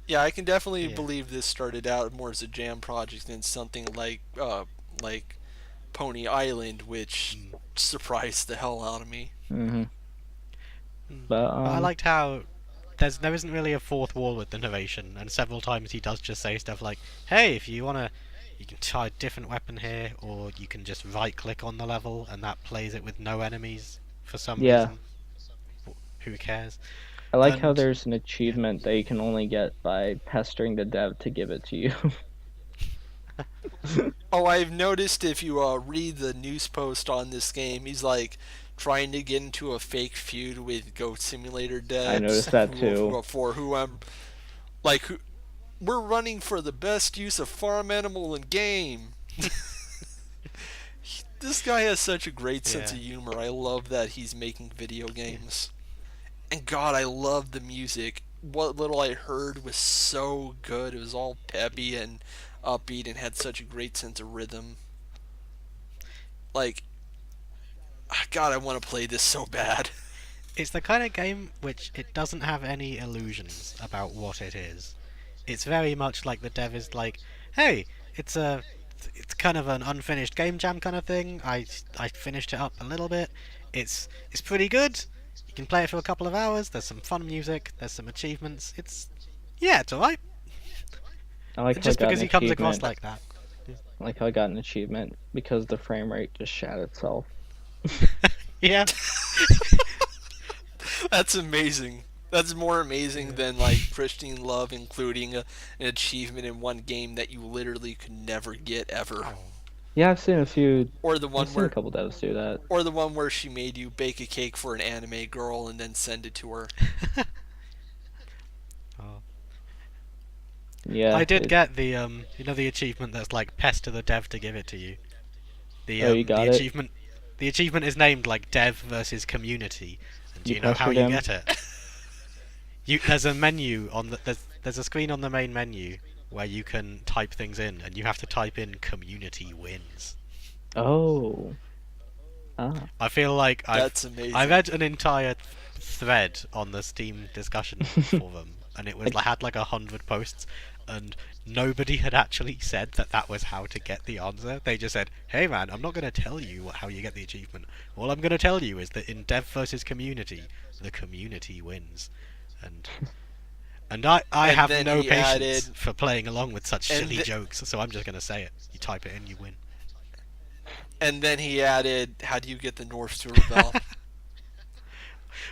Yeah, I can definitely Yeah. believe this started out more as a jam project than something like Pony Island, which surprised the hell out of me. Mm-hmm. But But I liked how there isn't really a fourth wall with the narration, and several times he does just say stuff like, hey, if you wanna, you can try a different weapon here, or you can just right click on the level and that plays it with no enemies for some Yeah. reason. Who cares? I like how and- there's an achievement that you can only get by pestering the dev to give it to you. Oh, I've noticed if you read the news post on this game, he's trying to get into a fake feud with Goat Simulator devs. I noticed that too. We're running for the best use of farm animal in game. This guy has such a great sense Yeah. of humor. I love that he's making video Yeah. games. And God, I love the music. What little I heard was so good. It was all peppy and upbeat and had such a great sense of rhythm. Like, God, I want to play this so bad. It's the kind of game which it doesn't have any illusions about what it is. It's very much like the dev is like, hey, it's a it's kind of an unfinished game jam kind of thing. I finished it up a little bit. It's pretty good. You can play it for a couple of hours. There's some fun music. There's some achievements. It's alright. I like how I Just got because an he comes across achievement. like that. I like how I got an achievement because the frame rate just shat itself. Yeah. That's amazing. That's more amazing than like Pristine Love including an achievement in one game that you literally could never get ever. Oh. Yeah, I've seen a few. Or the I've one seen a where couple devs do that. or the one where she made you bake a cake for an anime girl and then send it to her. Oh. Yeah. I did get the the achievement that's like pester the dev to give it to you. Oh, you The got it? achievement the achievement is named like dev versus community. And do You you know how pestered you him? get it? There's a menu on there's a screen on the main menu where you can type things in, and you have to type in community wins. Oh. Ah. I feel like That's amazing. I read an entire thread on the Steam discussion forum, and it was had like 100 posts, and nobody had actually said that was how to get the answer. They just said, "Hey man, I'm not going to tell you how you get the achievement. All I'm going to tell you is that in dev versus community, the community wins." And I And have then no he patience added- for playing along with such and silly th- jokes, so I'm just going to say it. You type it in, you win. And then he added, "How do you get the North to rebel?"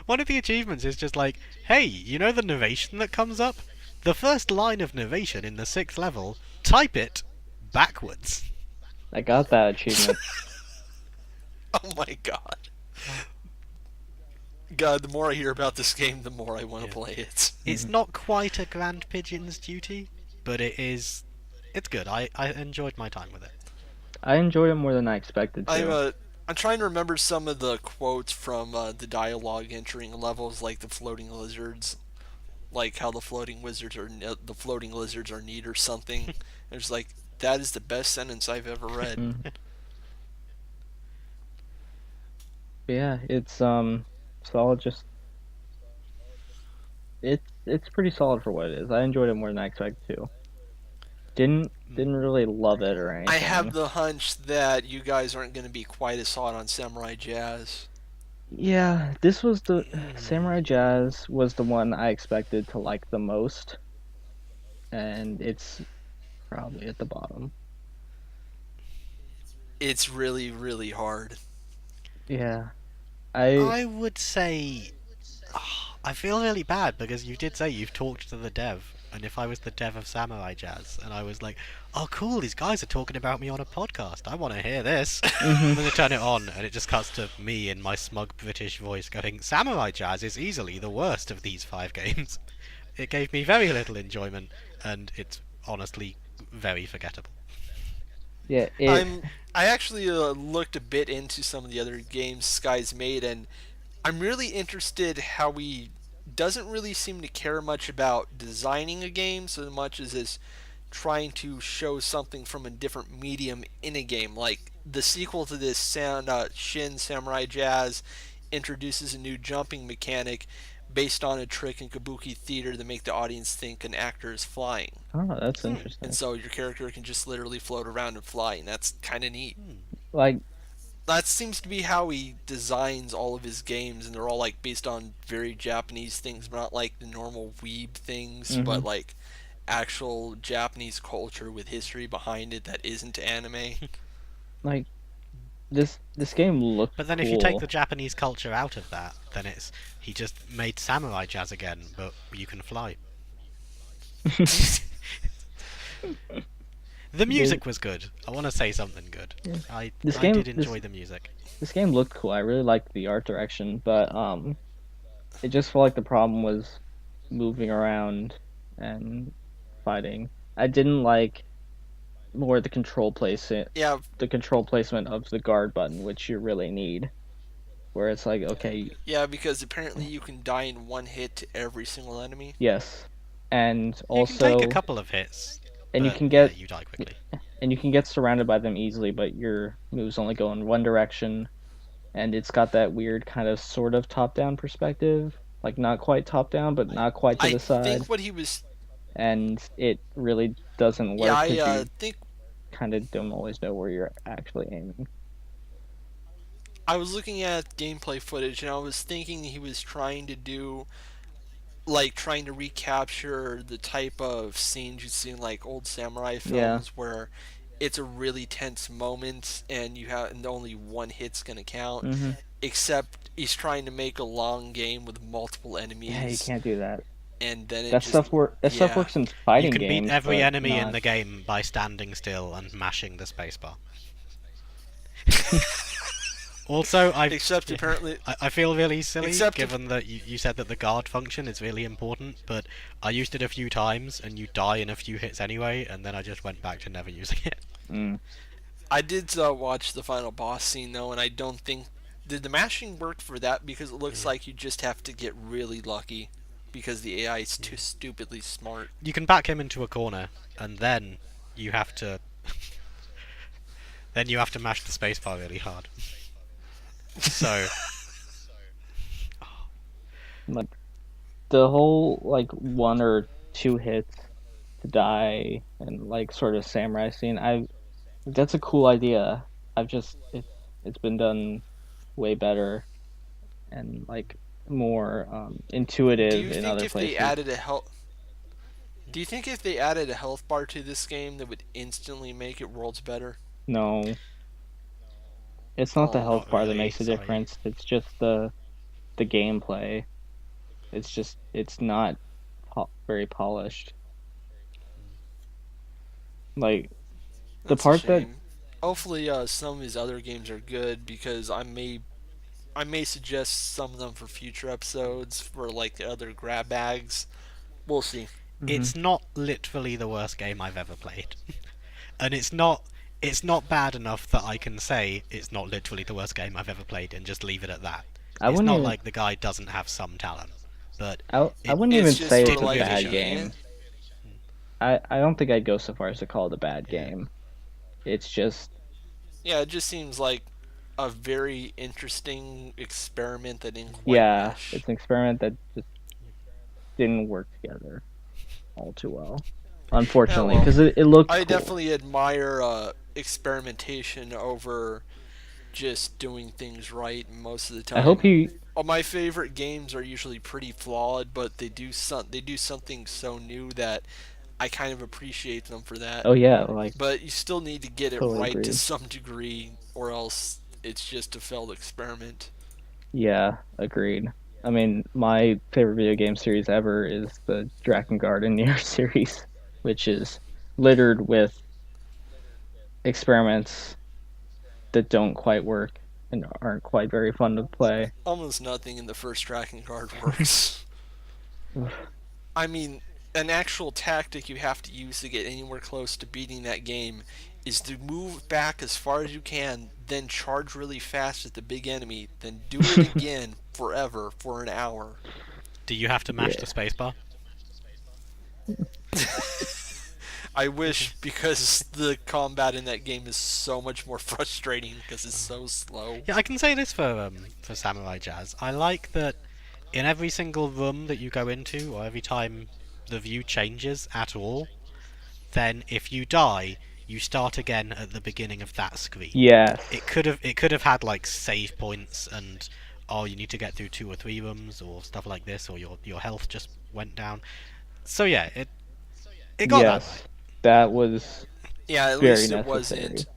One of the achievements is just like, hey, you know the narration that comes up? The first line of narration in the 6th level, type it backwards. I got that achievement. Oh my God. God, the more I hear about this game, the more I want to Yeah. play it. It's not quite a Grand Pigeon's duty, but it's good. I enjoyed my time with it. I enjoyed it more than I expected to. I'm trying to remember some of the quotes from the dialogue entering levels, like the floating lizards, like how the floating lizards are neat or something. It's like that is the best sentence I've ever read. Mhm. But yeah, it's solid. Just it's pretty solid for what it is. I enjoyed it more than I expected to. Didn't really love it or anything. I have the hunch that you guys aren't going to be quite as hot on Samurai Jazz. Yeah, this was the Samurai Jazz was the one I expected to like the most, and it's probably at the bottom. It's really, really hard. Yeah, I would say I feel really bad because you did say you've talked to the dev, and if I was the dev of Samurai Jazz and I was like, oh cool, these guys are talking about me on a podcast, I want to hear this. I'm going to turn it on, and it just cuts to me in my smug British voice going, Samurai Jazz is easily the worst of these 5 games. It gave me very little enjoyment, and it's honestly very forgettable. yeah. I actually looked a bit into some of the other games Sky's made, and I'm really interested how he doesn't really seem to care much about designing a game so much as is trying to show something from a different medium in a game. Like the sequel to this Shin Samurai Jazz introduces a new jumping mechanic based on a trick in kabuki theater to make the audience think an actor is flying. Oh, that's interesting. And so your character can just literally float around and fly, and that's kind of neat. Like, That seems to be how he designs all of his games, and they're all like based on very Japanese things, but not like the normal weeb things, but like actual Japanese culture with history behind it that isn't anime. like this game looked But then cool. if you take the Japanese culture out of that, then he just made Samurai Jazz again, but you can fly. The music was good. I want to say something good. Yeah. I This game- did enjoy the music. This game looked cool. I really liked the art direction, but it just felt like the problem was moving around and fighting. I didn't like more the control placement, Yeah, of the guard button, which you really need. Where it's like, okay, yeah, because apparently you can die in one hit to every single enemy. yes, and You can take a also, couple of hits, and you but can yeah, get you die quickly. surrounded by them easily, but your moves only go in one direction, and it's got that weird kind of sort of top-down perspective, like not quite top-down, but not quite to I the side, think what he was. and it really doesn't Yeah, work I because you think kind of don't always know where you're actually aiming. I was looking at gameplay footage and I was thinking he was trying to do like trying to recapture the type of scenes you see in like old samurai Yeah. films where it's a really tense moment and only one hit's gonna count. Mm-hmm. Except he's trying to make a long game with multiple Yeah, you enemies, can't do that. and then it That just stuff yeah. works in You fighting can beat games, every but enemy in not. the game by standing still and mashing the spacebar. Also, Except apparently, I feel really silly, except given that you said that the guard function is really important, but I used it a few times, and you die in a few hits anyway, and then I just went back to never using it. Mm. I did watch the final boss scene though, and I don't think did the mashing work for that because it looks like you just have to get really lucky because the AI is too stupidly smart. You can back him into a corner, and then you have to mash the spacebar really hard. So But the whole like one or two hits to die and like sort of samurai scene, that's a cool idea. It's been done way better and like more Do intuitive you in think other if they places. added a health Do you think if they added a health bar to this game that would instantly make it worlds better? No, it's not the Oh, health not bar that really. makes a Sorry. difference. It's just the gameplay. It's not very polished. Like the that's a part that shame. Hopefully, some of his other games are good because I may suggest some of them for future episodes for like the other grab bags. We'll see. Mhm. It's not literally the worst game I've ever played. And it's not bad enough that I can say it's not literally the worst game I've ever played and just leave it at that. I It's wouldn't not even like the guy doesn't have some talent, but I it wouldn't even It's just say sort it's of a didn't like really bad shine. game. I don't think I'd go so far as to call it a bad Yeah. game. It's just yeah, it just seems like a very interesting experiment that didn't quite yeah, mesh. it's an experiment that just didn't work together all too well. Oh Unfortunately, well, because it looked I cool. definitely admire experimentation over just doing things right most of the I hope time. he All my favorite games are usually pretty flawed, but they do something so new that I kind of appreciate them for that. oh yeah, like But you still need to get it totally right to agreed. some degree, or else it's just a failed experiment. Yeah, agreed. I mean, my favorite video game series ever is the Drakengard and Nier series, which is littered with experiments that don't quite work and aren't quite very fun to play. Almost nothing in the first tracking card works. I mean, an actual tactic you have to use to get anywhere close to beating that game is to move back as far as you can, then charge really fast at the big enemy, then do it again forever for an hour. Do you have to mash the Yeah. spacebar? I wish because the combat in that game is so much more frustrating because it's so slow. Yeah, I can say this for Samurai Jazz. I like that in every single room that you go into, or every time the view changes at all, then if you die, you start again at the beginning of that screen. Yes. It could have had like save points and oh you need to get through 2 or 3 rooms or stuff like this, or your health just went down. So yeah, it got that right. Yes. That was Yeah, at very least it necessary. wasn't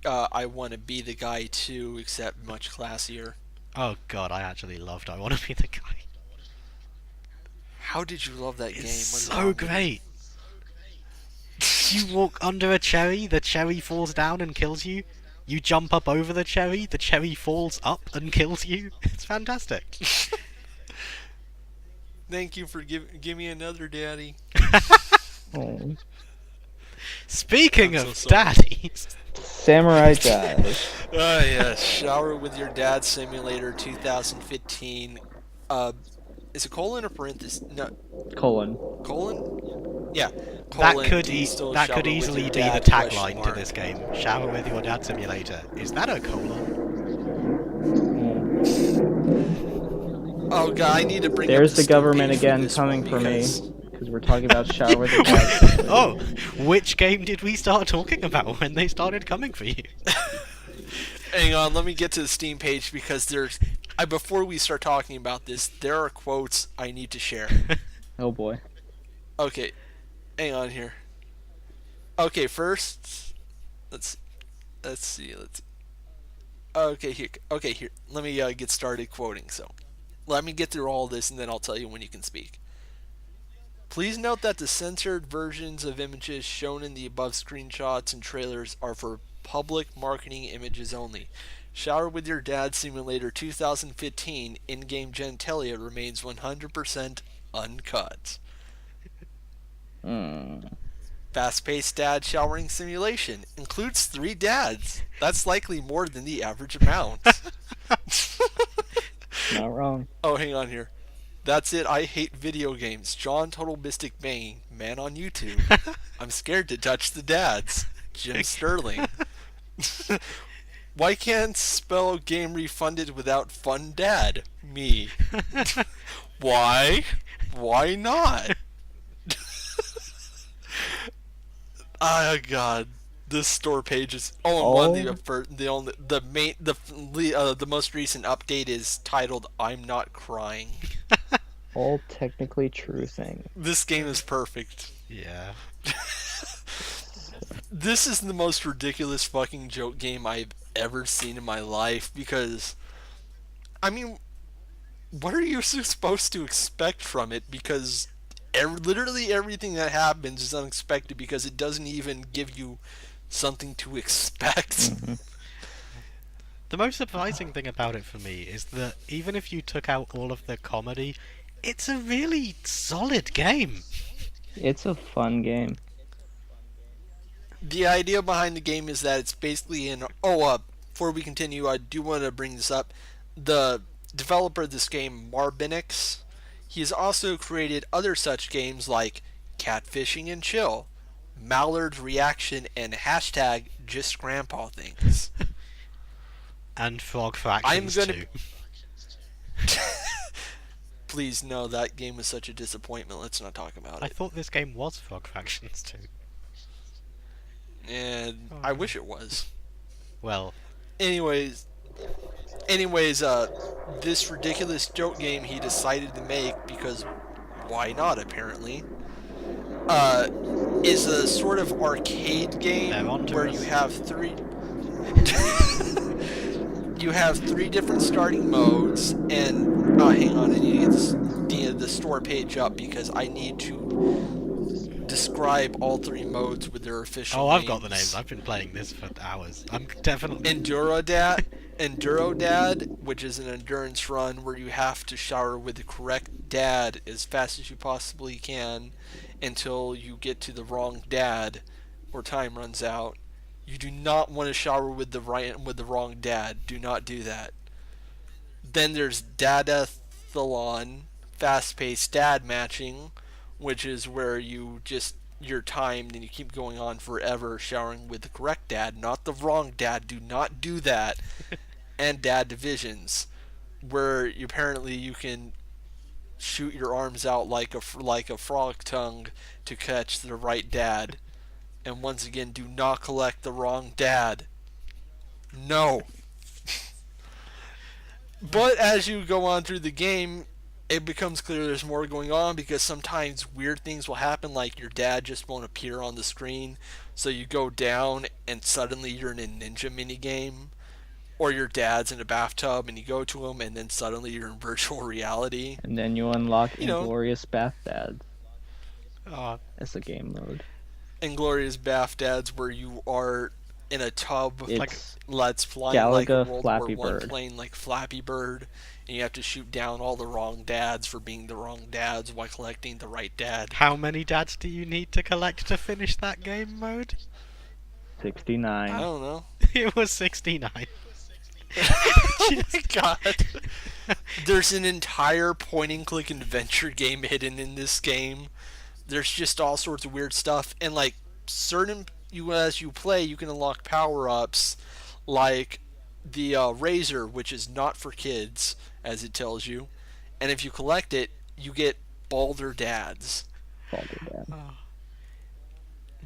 I want to be the guy too, except much classier. Oh god, I actually loved I Want to Be the Guy. How did you love that It's game? What is so wrong with you? great. You walk under a cherry, the cherry falls down and kills you. You jump up over the cherry falls up and kills you. It's fantastic. Thank you for give me another daddy. Oh. Speaking I'm so of sorry. daddies, Samurai Jack. Yes, Shower with Your Dad Simulator 2015. Is it colon or parenthesis? No, Colon. colon? Yeah, that colon. could Do you still that could shower with your easily be the dad? Question tagline to mark. this game. Shower with your dad simulator. Is that a colon? Oh god, I need to bring up There's the the store government page for again this one coming for me. because Because we're talking about Shower with Your Dad Simulator. Oh, which game did we start talking about when they started coming for you? hang on, let me get to the Steam page because before we start talking about this, there are quotes I need to share. Oh boy. Okay, hang on here. Okay, first, let's see. Okay, here. Okay, here. Let me get started quoting. So, let me get through all this, and then I'll tell you when you can speak. Please note that the censored versions of images shown in the above screenshots and trailers are for public marketing images only. Shower with Your Dad Simulator 2015 in-game genitalia remains 100% uncut. Fast-paced dad showering simulation includes 3 dads. That's likely more than the average amount. Not wrong. Oh, hang on here. That's it. I hate video games. John Total Mystic Bane, man on YouTube. I'm scared to touch the dads. Jim Sterling. Why can't spell game refunded without fun dad? Me. Why? Why not? Oh god. This store page is the most recent update is titled "I'm Not Crying." All technically true things. This game is perfect. Yeah. This is the most ridiculous fucking joke game I've ever seen in my life because, I mean, what are you supposed to expect from it? Because literally everything that happens is unexpected because it doesn't even give you something to expect. The most surprising thing about it for me is that even if you took out all of the comedy, it's a really solid game. It's a fun game. The idea behind the game is that it's basically before we continue, I do want to bring this up. The developer of this game, Marbinix, he has also created other such games like Catfishing and Chill, Mallard's Reaction, and hashtag Just Grandpa Things. And Frog Fractions too. Please, no, that game was such a disappointment. Let's not talk about I it. thought this game was Frog Fractions too. And I wish it was. Well, Anyways, this ridiculous joke game he decided to make because why not? Apparently, is a sort of arcade game they're on to where us. you have three. You have 3 different starting modes, and hang on, I need to get the store page up because I need to describe all 3 modes with their official oh, names. I've got the names. I've been playing this for hours. I'm definitely... Enduro Dad, which is an endurance run where you have to shower with the correct dad as fast as you possibly can until you get to the wrong dad or time runs out. You do not want to shower with the wrong dad. Do not do that. Then there's Dadathlon, fast-paced dad matching, which is where you're timed and you keep going on forever showering with the correct dad, not the wrong dad. Do not do that. And dad divisions, where apparently you can shoot your arms out like a frog tongue to catch the right dad. And once again, do not collect the wrong dad. No. But as you go on through the game, it becomes clear there's more going on because sometimes weird things will happen, like your dad just won't appear on the screen. So you go down and suddenly you're in a ninja minigame. Or your dad's in a bathtub and you go to him and then suddenly you're in virtual reality. And then you unlock You know. Inglorious Bathdads Oh, as a game mode. Inglorious Bathdads, where you are in a tub It's let's flying like a Galaga World Flappy War I Bird. plane like Flappy Bird, and you have to shoot down all the wrong dads for being the wrong dads while collecting the right dad. How many dads do you need to collect to finish that game mode? I 69. don't know. It was 69. Oh my god. There's an entire point and click adventure game hidden in this game. There's just all sorts of weird stuff, and like certain you as you play, you can unlock power ups like the razor, which is not for kids, as it tells you, and if you collect it, you get balder dads. Baldur Dad.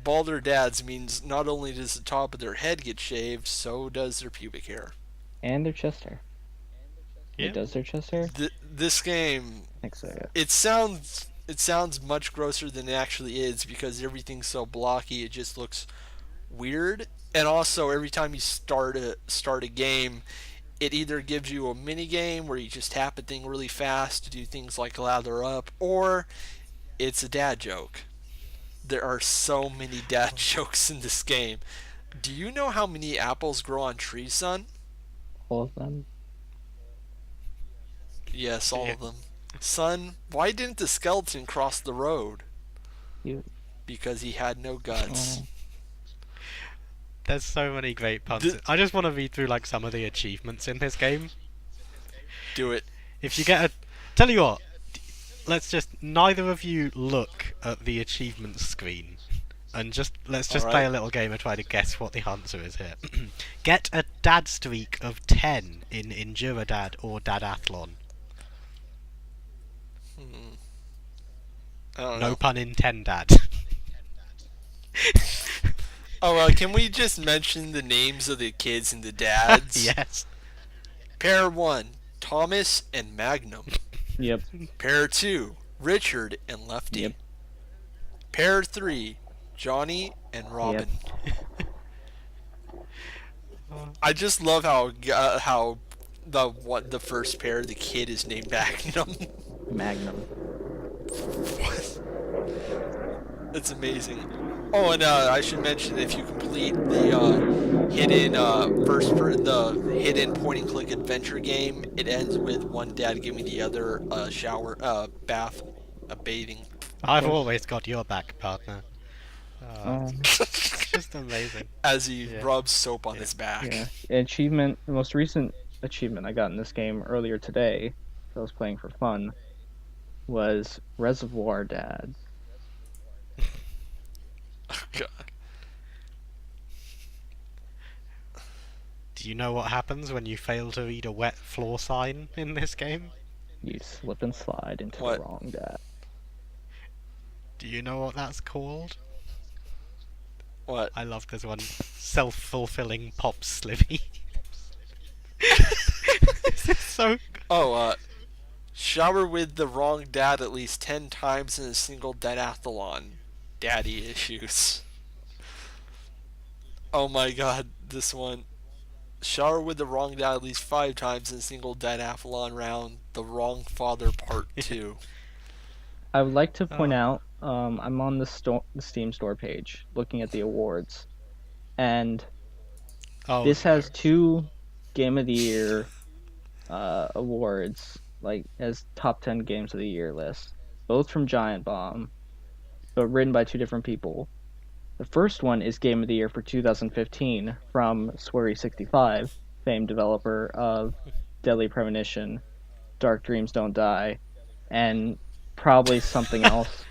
Balder dads means not only does the top of their head get shaved, so does their pubic hair. And their chest hair. Yeah. Wait, does their chest hair? This game, I think so, yeah. it sounds much grosser than it actually is because everything's so blocky. It just looks weird. And also, every time you start a game, it either gives you a mini game where you just tap a thing really fast to do things like lather up, or it's a dad joke. There are so many dad jokes in this game. Do you know how many apples grow on trees, son? All of them. Yes, all Yeah. of them. Son, why didn't the skeleton cross the road? You. Because he had no guts. Oh. There's so many great puns. The- I just want to read through like some of the achievements in this game. Do it. If you get a, tell you what, let's just neither of you look at the achievements screen, and let's just play Alright. a little game and try to guess what the answer is here. Get a dad streak of 10 in Endurodad or Dadathlon. I don't No know. pun intended. Oh, can we just mention the names of the kids and the dads? Yes. Pair 1, Thomas and Magnum. Yep. Pair 2, Richard and Lefty. Yep. Pair 3, Johnny and Robin. I just love how the first pair, the kid is named Magnum. Magnum. What? It's amazing. Oh, and I should mention, if you complete the hidden the hidden point and click adventure game, it ends with one dad giving the other a shower, bath, a bathing. I've always got your back, partner. It's just amazing. As he Yeah. rubs soap on his back. Yeah. The most recent achievement I got in this game earlier today, that I was playing for fun, was Reservoir Dads. God. Do you know what happens when you fail to read a wet floor sign in this game? You slip and slide into What? the wrong dad. Do you know what that's called? What? I love this one. Self-fulfilling pop slivy. This is so... Oh, shower with the wrong dad at least 10 times in a single dadathlon. Daddy issues. Oh my god, this one. Shower with the wrong dad at least 5 times in a single dadathlon round. The wrong father part 2. I would like to point Oh. out, I'm on the Steam store page looking at the awards, and Oh, this no. has 2 Game of the Year awards, like as top 10 games of the year list, both from Giant Bomb, but written by 2 different people. The first one is Game of the Year for 2015 from Swery65, famed developer of Deadly Premonition, Dark Dreams Don't Die, and probably something else.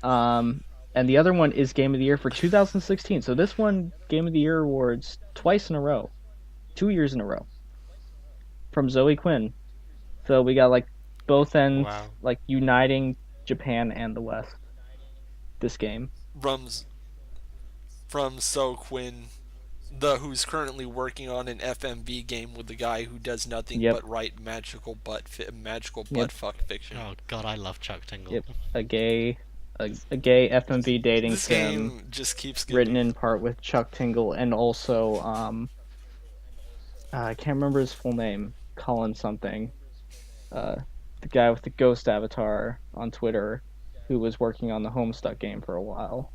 And the other one is Game of the Year for 2016. So this won Game of the Year awards twice in a row, 2 years in a row, from Zoe Quinn. So we got like both ends, Wow. like uniting Japan and the West. This game. From So Quinn, who's currently working on an FMV game with the guy who does nothing Yep. but write magical butt Yep. fuck fiction. Oh god, I love Chuck Tingle. Yep, a gay FMV dating This sim game just keeps written getting in part with Chuck Tingle and also I can't remember his full name, Colin something. The guy with the ghost avatar on Twitter who was working on the Homestuck game for a while.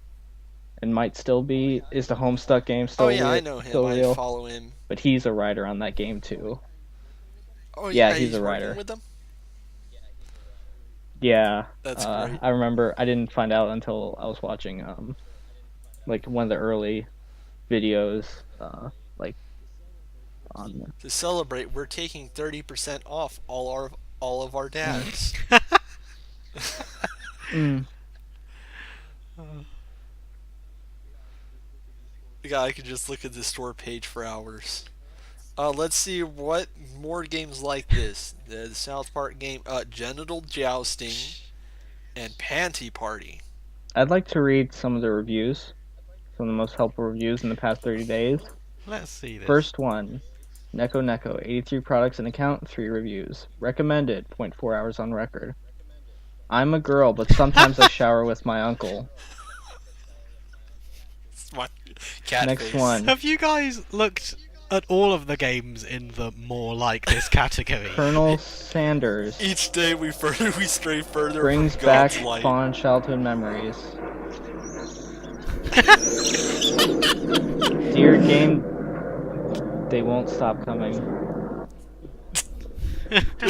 And might still be. Is the Homestuck game still Oh yeah, real, I know him. still I real? follow him. But he's a writer on that game too. Oh, Yeah, yeah, he's he's a working writer. with them? Yeah, That's great. I remember I didn't find out until I was watching like one of the early videos like on To celebrate, we're taking 30% off all of our mm, dads. mm, Yeah, I could just look at the store page for hours. Let's see what more games like this. The South Park game, Genital Jousting and Panty Party. I'd like to read some of the reviews, some of the most helpful reviews in the past 30 days. Let's see this. First one, Neko, 83 products and account, 3 reviews. Recommended, zero point 0.4 hours on record. I'm a girl, but sometimes I shower with my uncle. It's my cat Next face. one. Have you guys looked at all of the games in the more like this category? Colonel Sanders Each day we stray further brings from back God's light. fond childhood memories. Dear game, they won't stop coming.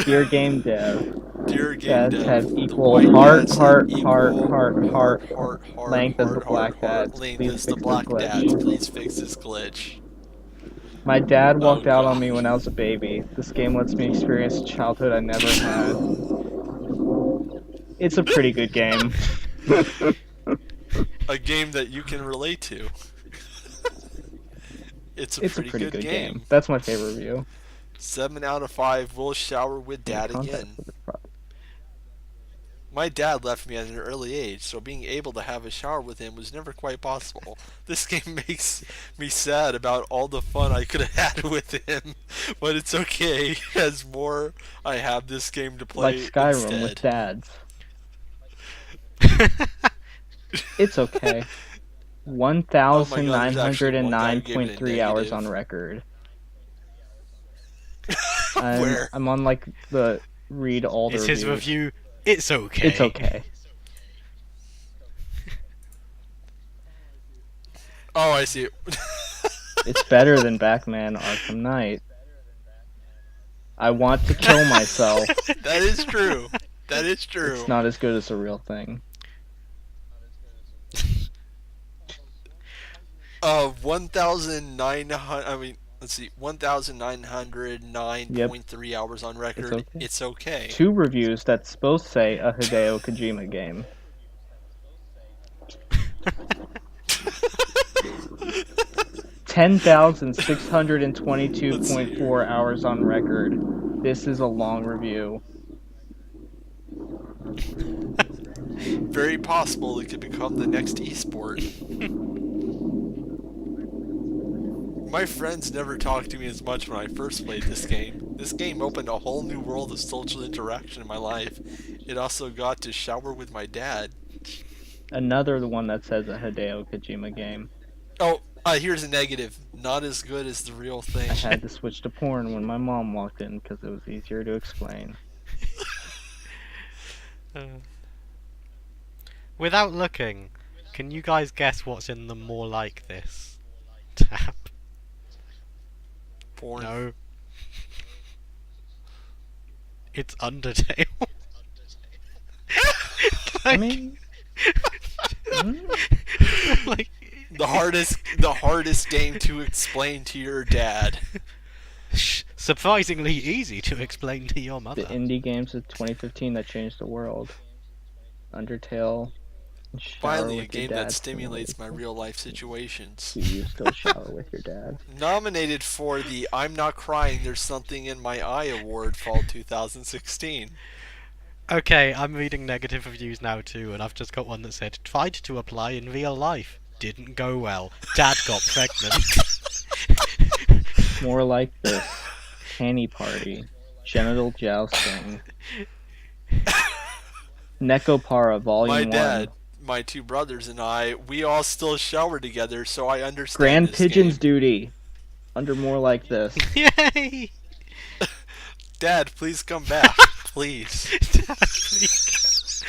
Dear game dev, Dear game dads dev, have the equal white heart, dads heart, have heart, equal heart, heart, length as the heart, black dads. length Please as the fix this black dads. glitch. Please fix this glitch. My dad Oh walked out on me god. when I was a baby. This game lets me experience a childhood I never had. It's a pretty good game. A game that you can relate to. It's a It's a pretty pretty good good game. game. That's my favorite review. 7 out of 5 will shower with dad Contact again. with the product. My dad left me at an early age, so being able to have a shower with him was never quite possible. This game makes me sad about all the fun I could have had with him, but it's okay, as more I have this game to play Like Skyrim instead. with dads. It's okay. Oh my god, there's actually one guy who gave it a 1,909.3 hours on negative. record. Where? I'm on like the read all the It's reviews. his review. It's okay. It's okay. Oh, I see. It's better than Batman Arkham Knight. I want to kill myself. That is true. That is true. It's not as good as the real thing. 1,900. I mean, let's see, 1,909.3 hours on record. okay. It's okay. 2 reviews that both say a Hideo Kojima game. 10,622.4 hours on record. This is a long review. Very possible it could become the next esport. My friends never talked to me as much when I first played this game. This game opened a whole new world of social interaction in my life. It also got to shower with my dad. Another the one that says a Hideo Kojima game. Oh, here's a negative. Not as good as the real thing. I had to switch to porn when my mom walked in because it was easier to explain. Without looking, can you guys guess what's in the more like this tab? Porn. No. It's Undertale. I mean, like The hardest game to explain to your dad. surprisingly easy to explain to your mother. the indie games of 2015 that changed the world. Undertale. Shower Finally, a with your game dad that stimulates my real life situations. Do you still shower with your dad? Nominated for the I'm Not Crying, There's Something in My Eye award, fall 2016. Okay, I'm reading negative reviews now too, and I've just got one that said, tried to apply in real life. Didn't go well. Dad got pregnant. More like this. Panty party. Genital jousting. Nekopara Volume My 1. dad, my 2 brothers, and I, we all still shower together, so I understand Grand this Pigeon's game. Duty. Under more like this. Yay! Dad, please come back. Please. Dad, please.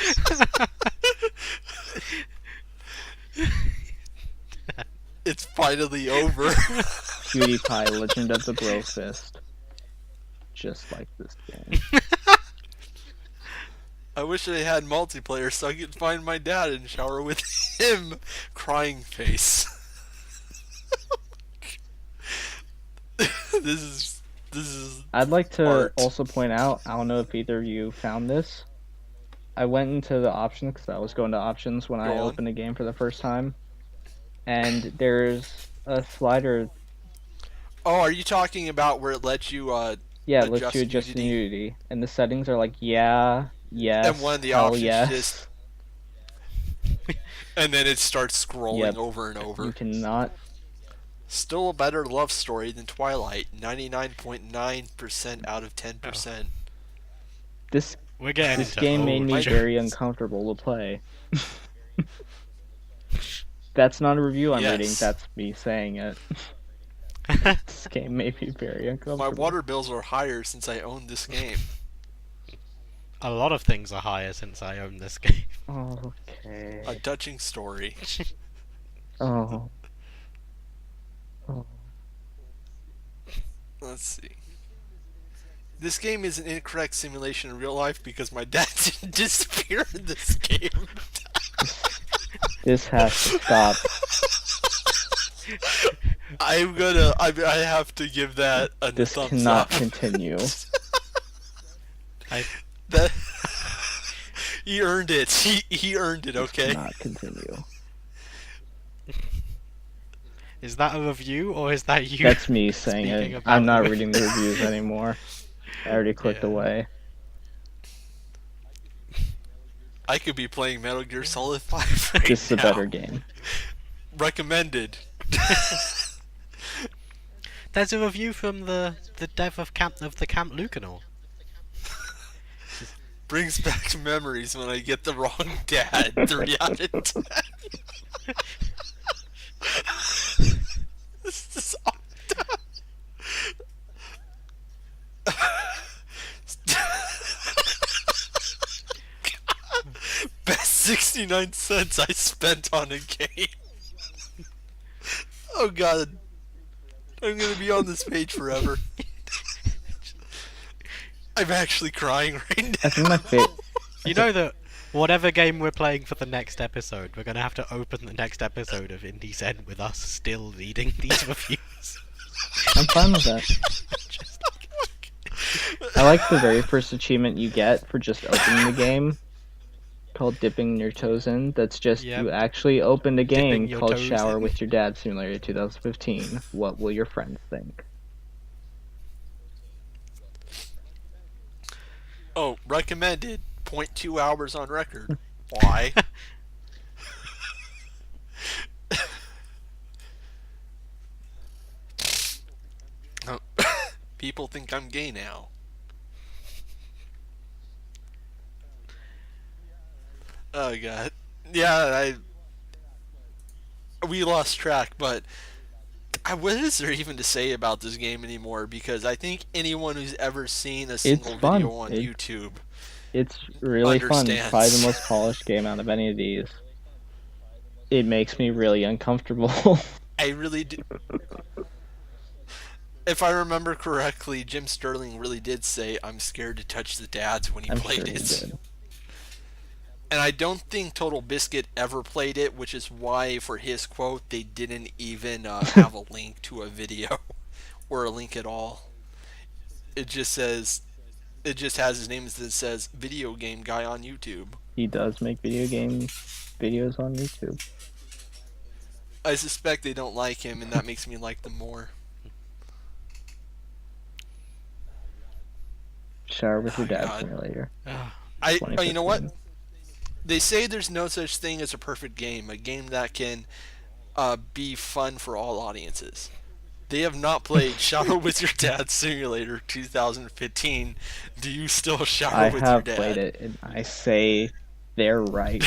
It's finally over. PewDiePie Legend of the Bro Fist. just like this game. I wish I had multiplayer so I could find my dad and shower with him. Crying face. This is I'd like to art. also point out, I don't know if either of you found this. I went into the options because I was going to options when I Go on. opened a game for the first time. And there's a slider. Oh, are you talking about where it lets you Yeah, it lets adjust you adjust nudity? nudity. And the settings are like, yeah, yes, And one of the hell options yes. just and then it starts scrolling Yep. over and over. You cannot. Still a better love story than Twilight. 99.9% out of 10%. This We're getting this into game made old me jokes. very uncomfortable to play. That's not a review I'm reading, Yes. that's me saying it. This game made me very uncomfortable. My water bills are higher since I own this game. A lot of things are higher since I own this game. Okay. A touching story. Oh. Oh. Let's see. This game is an incorrect simulation in real life because my dad didn't disappear in this game. This has to stop. I have to give that a This thumbs cannot up. continue. That he earned it. He earned it. Okay. Cannot continue. Is that a review or is that you? That's me saying speaking it. about I'm not the- reading the reviews anymore. I already clicked Yeah. away. I could be playing Metal Gear Solid 5 right This is a now. better game. Recommended. There's a review from the dev of the Camp Lucanor. Brings back memories when I get the wrong dad. 3 out of 10. This is best 69 cents I spent on a game. Oh god. I'm gonna be on this page forever. I'm actually crying right now. I think my favorite. You know that whatever game we're playing for the next episode, we're gonna have to open the next episode of IndieCent with us still reading these reviews. I'm fine with that. Just I like the very first achievement you get for just opening the game, called Dipping Your Toes In. That's just Yep. you actually opened a game Dipping your called toes Shower in. with Your Dad Simulator 2015. What will your friends think? Oh, recommended. 0.2 hours on record. Why? Oh, people think I'm gay now. Oh god. Yeah, we lost track, but what is there even to say about this game anymore? Because I think anyone who's ever seen a single fun. video on It- YouTube, It's really fun. It's probably Understands. the most polished game out of any of these. It makes me really uncomfortable. I really do. If I remember correctly, Jim Sterling really did say, "I'm scared to touch the dads" when he I'm played sure he it. did. And I don't think Total Biscuit ever played it, which is why, for his quote, they didn't even have a link to a video or a link at all. It just says, it just has his name that says "video game guy on YouTube." He does make video game videos on YouTube. I suspect they don't like him, and that makes me like them more. Shower with Your Oh, Dad God. Simulator. You know what? 2015. They say there's no such thing as a perfect game, a game that can be fun for all audiences. They have not played Shower with Your Dad Simulator 2015. Do you still shower I with your have dad? played it, and I say they're right.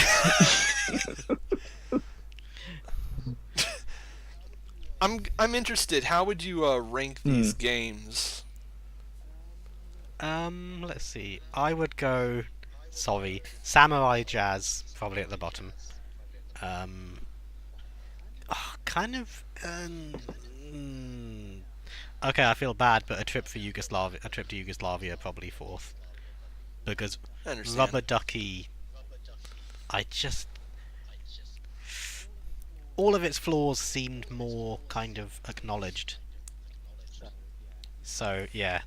I'm interested. How would you rank these games? let's see. I would go. Sorry, Samurai Jazz probably at the bottom. Kind of. Okay, I feel bad, but a trip to Yugoslavia probably fourth because I understand. Rubber Ducky, I just all of its flaws seemed more kind of acknowledged. So yeah,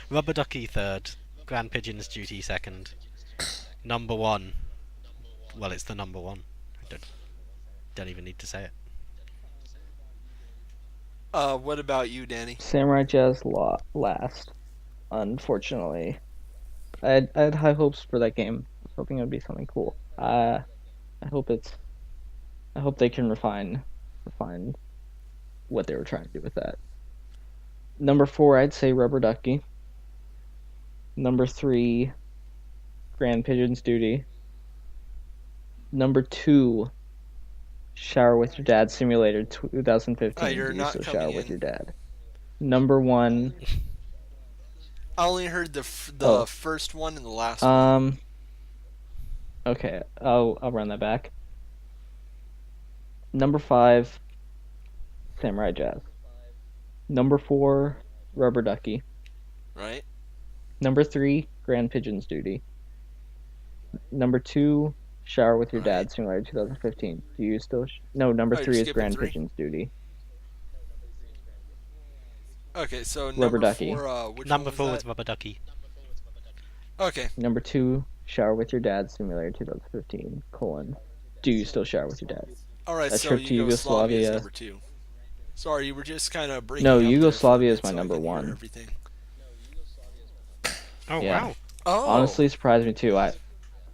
Rubber Ducky third, Grand Pigeon's Duty second, number one. Well, it's the number one. I don't even need to say it. What about you, Danny? Samurai Jazz last, unfortunately. I had high hopes for that game. I was hoping it would be something cool. I hope it's I hope they can refine what they were trying to do with that. Number four, I'd say Rubber Ducky. Number three, Grand Pigeon's Duty. Number two, Shower with Your Dad Simulator 2015. You're Do you not still coming shower with in. your dad? Number one, I only heard the oh, first one and the last one. um, okay, I'll run that back. Number five, Samurai Jazz. Number four, Rubber Ducky. Right? Number three, Grand Pigeon's Duty. Number two, Shower with Your Right. Dad Simulator 2015. Do you still? No, number Oh, you're three is skipping Grand three? Pigeon's Duty. Okay, so Rubber number Ducky. four, which one Number was four that? was Rubber Ducky. Okay. Number two, Shower with Your Dad Simulator 2015. Do you still shower with your dad? Alright, A so trip to Yugoslavia is Yugoslavia. number two. Sorry, you were just kind of No, breaking up there for a Yugoslavia is bit, my so I number couldn't hear one. everything. Oh Yeah, wow! Oh, honestly surprised me too. It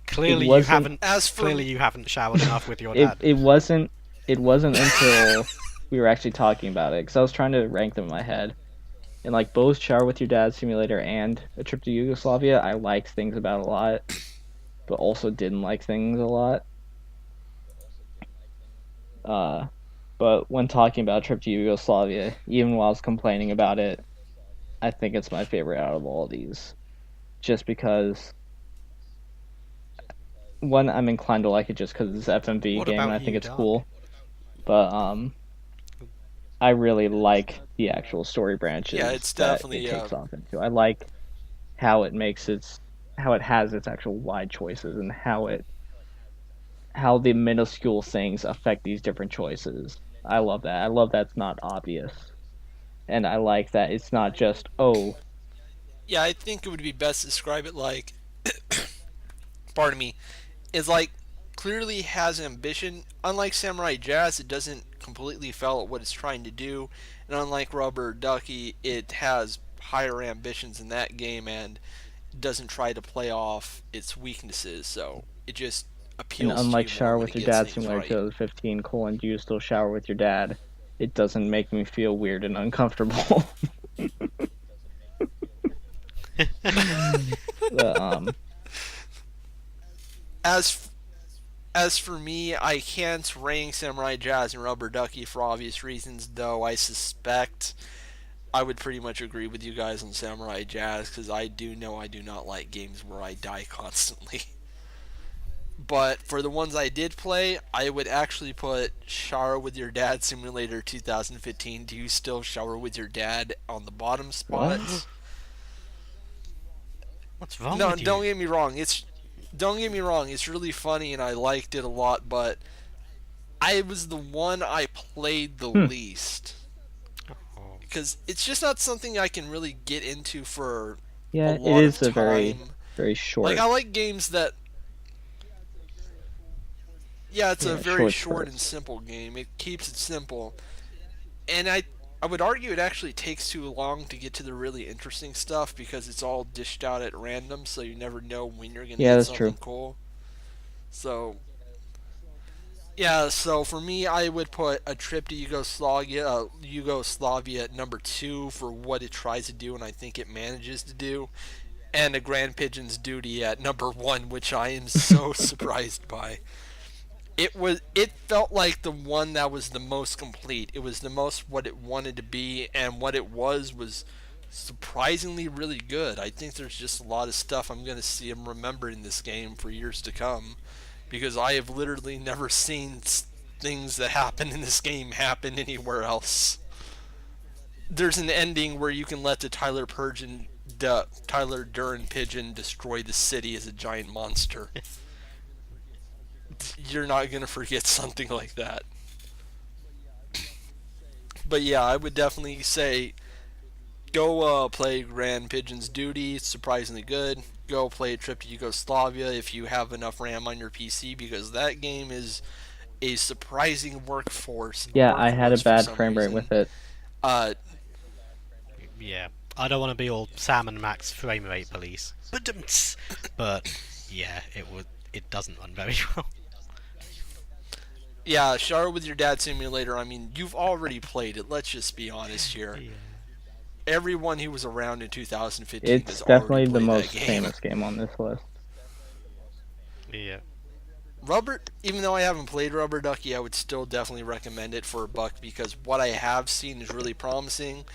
Clearly you wasn't haven't. as for Clearly you haven't showered enough with your it dad. it wasn't until we were actually talking about it because I was trying to rank them in my head. And like both Shower with Your Dad Simulator and A Trip to Yugoslavia, I liked things about a lot, but also didn't like things a lot. Uh, but when talking about A Trip to Yugoslavia, even while I was complaining about it, I think it's my favorite out of all of these. Just because, one, I'm inclined to like it just because it's an FMV What game and about I think you, it's Dark? cool. But I really like the actual story yeah, branches it's that it definitely takes off into. I like how it has its actual wide choices and how the minuscule things affect these different choices. I love that. I love that's not obvious. And I like that it's not just, oh, yeah. I think it would be best to describe it like, pardon me, is like clearly has ambition. Unlike Samurai Jazz, it doesn't completely fail at what it's trying to do, and unlike Rubber Ducky, it has higher ambitions in that game and doesn't try to play off its weaknesses. So it just and appeals to unlike you more Shower when with it Your gets Dad things Simulator right. 2015, do you still shower with your dad? It doesn't make me feel weird and uncomfortable. But, As as for me, I can't rank Samurai Jazz and Rubber Ducky for obvious reasons, though I suspect I would pretty much agree with you guys on Samurai Jazz because I do know I do not like games where I die constantly. But for the ones I did play, I would actually put Shower with Your Dad Simulator 2015. Do you still shower with your dad on the bottom what? spots? What's wrong No, with you? don't get me wrong. Don't get me wrong. It's really funny and I liked it a lot, but I was the one I played the Hmm. least Oh. because it's just not something I can really get into for a Yeah, it lot of is a very, time. very Like short, I like games that yeah, it's a yeah, very short short and spurts. simple game. It keeps it simple. And I would argue it actually takes too long to get to the really interesting stuff because it's all dished out at random, so you never know when you're going to Yeah, get that's true. something cool. So, yeah, so for me, I would put A Trip to Yugoslavia at number 2 for what it tries to do and I think it manages to do, and A Grand Pigeon's Duty at number 1, which I am so surprised by. It felt like the one that was the most complete. It was the most what it wanted to be, and what it was surprisingly really good. I think there's just a lot of stuff I'm going to see him remember in this game for years to come because I have literally never seen things that happen in this game happen anywhere else. there's an ending where you can let the Tyler Durden pigeon destroy the city as a giant monster. You're not gonna forget something like that. But yeah, I would definitely say go play Grand Pigeon's Duty. It's surprisingly good. Go play a Trip to Yugoslavia if you have enough RAM on your PC, because that game is a surprising Yeah, I had a workhorse for bad some frame rate reason. with it. Uh, Yeah, I don't want to be all Sam and Max frame rate police, but yeah, it doesn't run very well. yeah, Shower with Your Dad Simulator. I mean, you've already played it. Let's just be honest here. Yeah. Everyone who was around in 2015 has It's already definitely the played that most game. famous game on this list. Yeah. Even though I haven't played Rubber Ducky, I would still definitely recommend it for a buck, because what I have seen is really promising.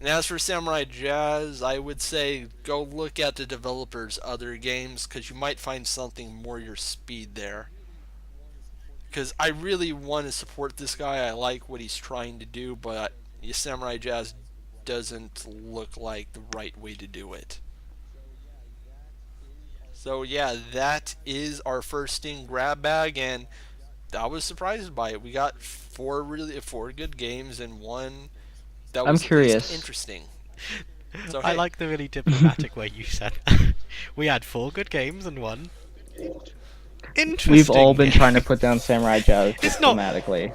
And as for Samurai Jazz, I would say go look at the developer's other games, because you might find something more your speed there. Because I really want to support this guy. I like what he's trying to do, but Samurai Jazz doesn't look like the right way to do it. So yeah, that is our first Steam grab bag, and I was surprised by it. We got four good games and one that I'm was at least curious. interesting. So I hey, like the really diplomatic way you said that. We had 4 good games and one interesting. We've all been trying to put down Samurai Jazz It's not. diplomatically,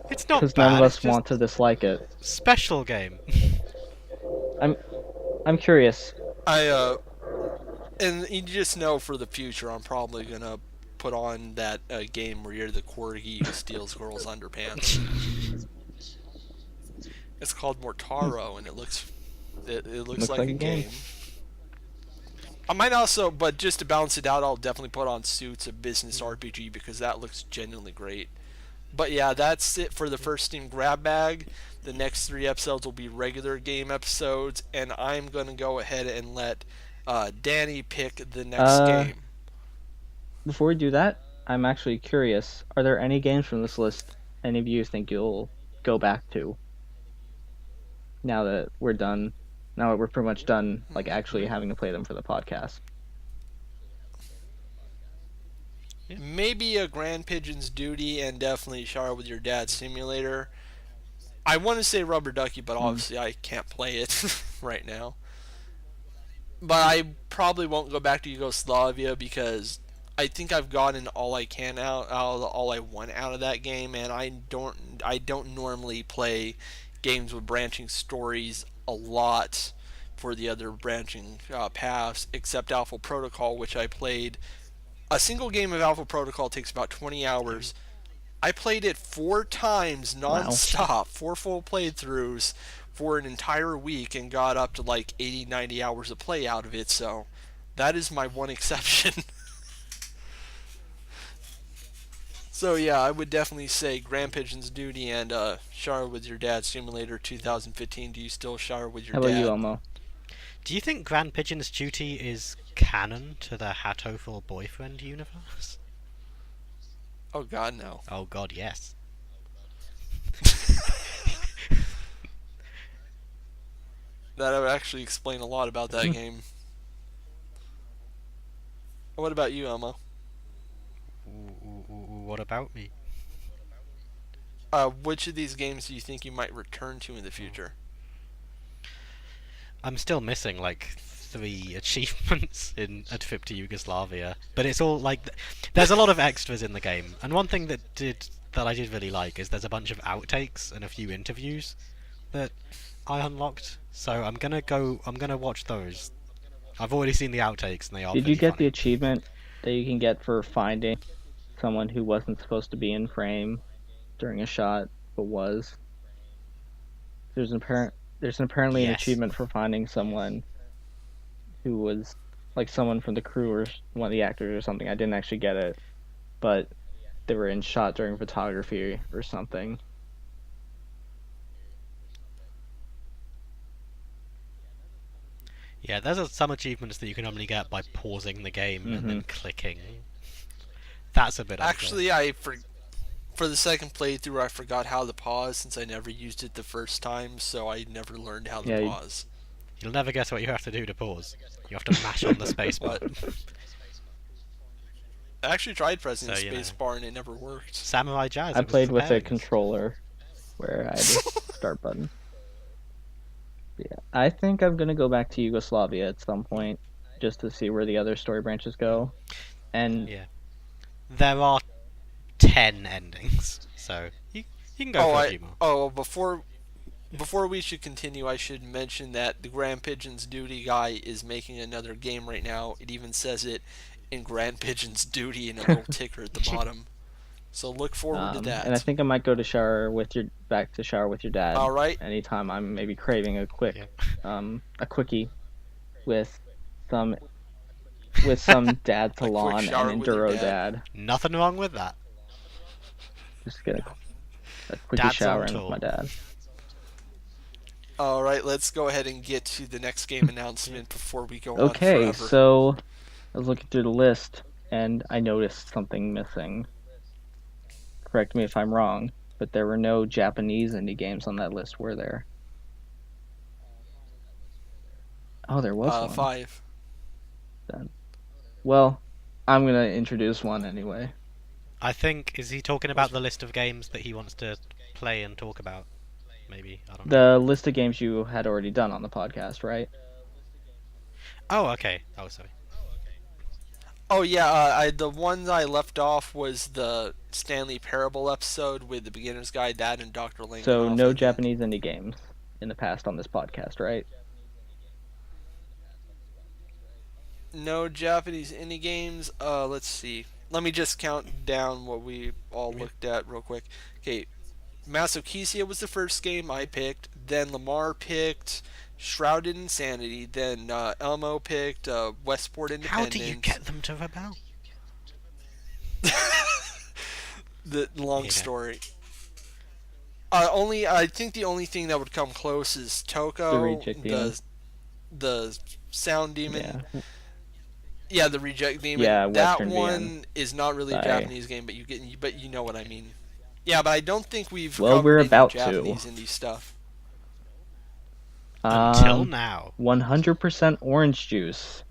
It's not because none of bad. It's us just want to dislike it. special game. I'm I'm curious. and you just know for the future, I'm probably gonna put on that game where you're the corgi who steals girls' underpants. It's called Mortaro, and it looks Looks like like a a game. game. I might also, but just to balance it out, I'll definitely put on Suits, a business RPG, because that looks genuinely great. But yeah, that's it for the first Steam grab bag. The next 3 episodes will be regular game episodes, and I'm going to go ahead and let Danny pick the next Uh, game. Before we do that, I'm actually curious. Are there any games from this list any of you think you'll go back to now that we're done? Now that we're pretty much done, like actually having to play them for the podcast. Maybe a Grand Pigeon's Duty, and definitely Shower with Your Dad Simulator. I want to say Rubber Ducky, but obviously I can't play it right now. But I probably won't go back to Yugoslavia, because I think I've gotten all I can all I want out of that game, and I don't normally play games with branching stories a lot for the other branching paths, except Alpha Protocol, which I played. A single game of Alpha Protocol takes about 20 hours. I played it 4 times Wow. non-stop, 4 full playthroughs for an entire week, and got up to like 80, 90 hours of play out of it. So that is my one exception. So yeah, I would definitely say Grand Pigeon's Duty and Shower with Your Dad Simulator 2015. Do you still shower with your How about dad? you, Elmo? Do you think Grand Pigeon's Duty is canon to the Hatoful Boyfriend universe? Oh God, no. Oh god, yes. That would actually explain a lot about that game. What about you, Elmo? What about me? Which of these games do you think you might return to in the future? I'm still missing like 3 achievements in a trip to Yugoslavia, but it's all like there's a lot of extras in the game. And one thing that I did really like is there's a bunch of outtakes and a few interviews that I unlocked. So I'm gonna watch those. I've already seen the outtakes and they are Did you pretty get the funny. achievement that you can get for finding someone who wasn't supposed to be in frame during a shot but was? There's apparently an Yes. achievement for finding someone who was like someone from the crew or one of the actors or something. I didn't actually get it, but they were in shot during photography or something. Yeah, there's some achievements that you can only get by pausing the game and then clicking. That's a bit unfair. Actually, For the second playthrough, I forgot how to pause since I never used it the first time, so I never learned how to Yeah, pause. You'll never guess what you have to do to pause. You have to mash on the spacebar. What? I actually tried pressing So, the you know. space bar and it never worked. Samurai Jazz, I it was played with a preparing us. controller where I had the start button. Yeah, I think I'm gonna go back to Yugoslavia at some point just to see where the other story branches go. And Yeah. There are 10 endings, so you can go for a few more. Before we should continue, I should mention that the Grand Pigeon's Duty guy is making another game right now. It even says it in Grand Pigeon's Duty in a little ticker at the bottom. So look forward to and I that. think I might go to back to shower with your dad All right. anytime I'm maybe craving a quickie with some dad A quick salon and shower with your enduro dad. dad. Nothing wrong with that. Just get a quickie Dad's shower on in with tour. my dad. All right, let's go ahead and get to the next game announcement before we go on Okay, forever. so I was looking through the list and I noticed something missing. Correct me if I'm wrong, but there were no Japanese indie games on that list, were there? Oh, there was one. 5. Then. Well, I'm gonna introduce one anyway. I think, is he talking about the list of games that he wants to play and talk about? Maybe, I don't know. The list of games you had already done on the podcast, right? Oh, okay. Oh, sorry. Oh yeah, the one I left off was the Stanley Parable episode with the beginner's guide, that and Dr. Langenhoff. So I no think. Japanese indie games in the past on this podcast, right? No Japanese indie games. Let's see. Let me just count down what we all looked at real quick. Okay, Masokisia was the first game I picked. Then Lamar picked Shrouded Insanity. Then Elmo picked Westport How Independence. do you get them to rebel? The long Yeah. story. I think the only thing that would come close is Toko, The Reject Demon. the Sound Demon. Yeah. Yeah, the Reject Demon. Yeah, that Western one VM. is not really a Sorry. Japanese game, but you know what I mean. Yeah, but I don't think we've Well, covered we're any about to. Japanese indie stuff. Until now. 100% orange juice.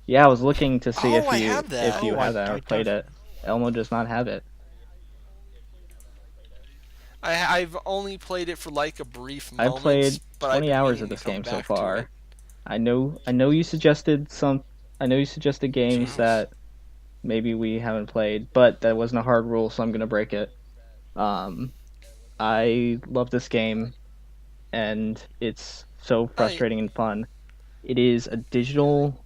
Yeah, I was looking to see Oh, if I you have that. if you Oh, had that I or played don't. it. Elmo does not have it. I've only played it for like a brief I moment. played but I've 20 been hours meaning of to this come game so back to far. it. I know you suggested games Jesus. that maybe we haven't played, but that wasn't a hard rule, so I'm gonna break it. I love this game, and it's so frustrating and fun. It is a digital.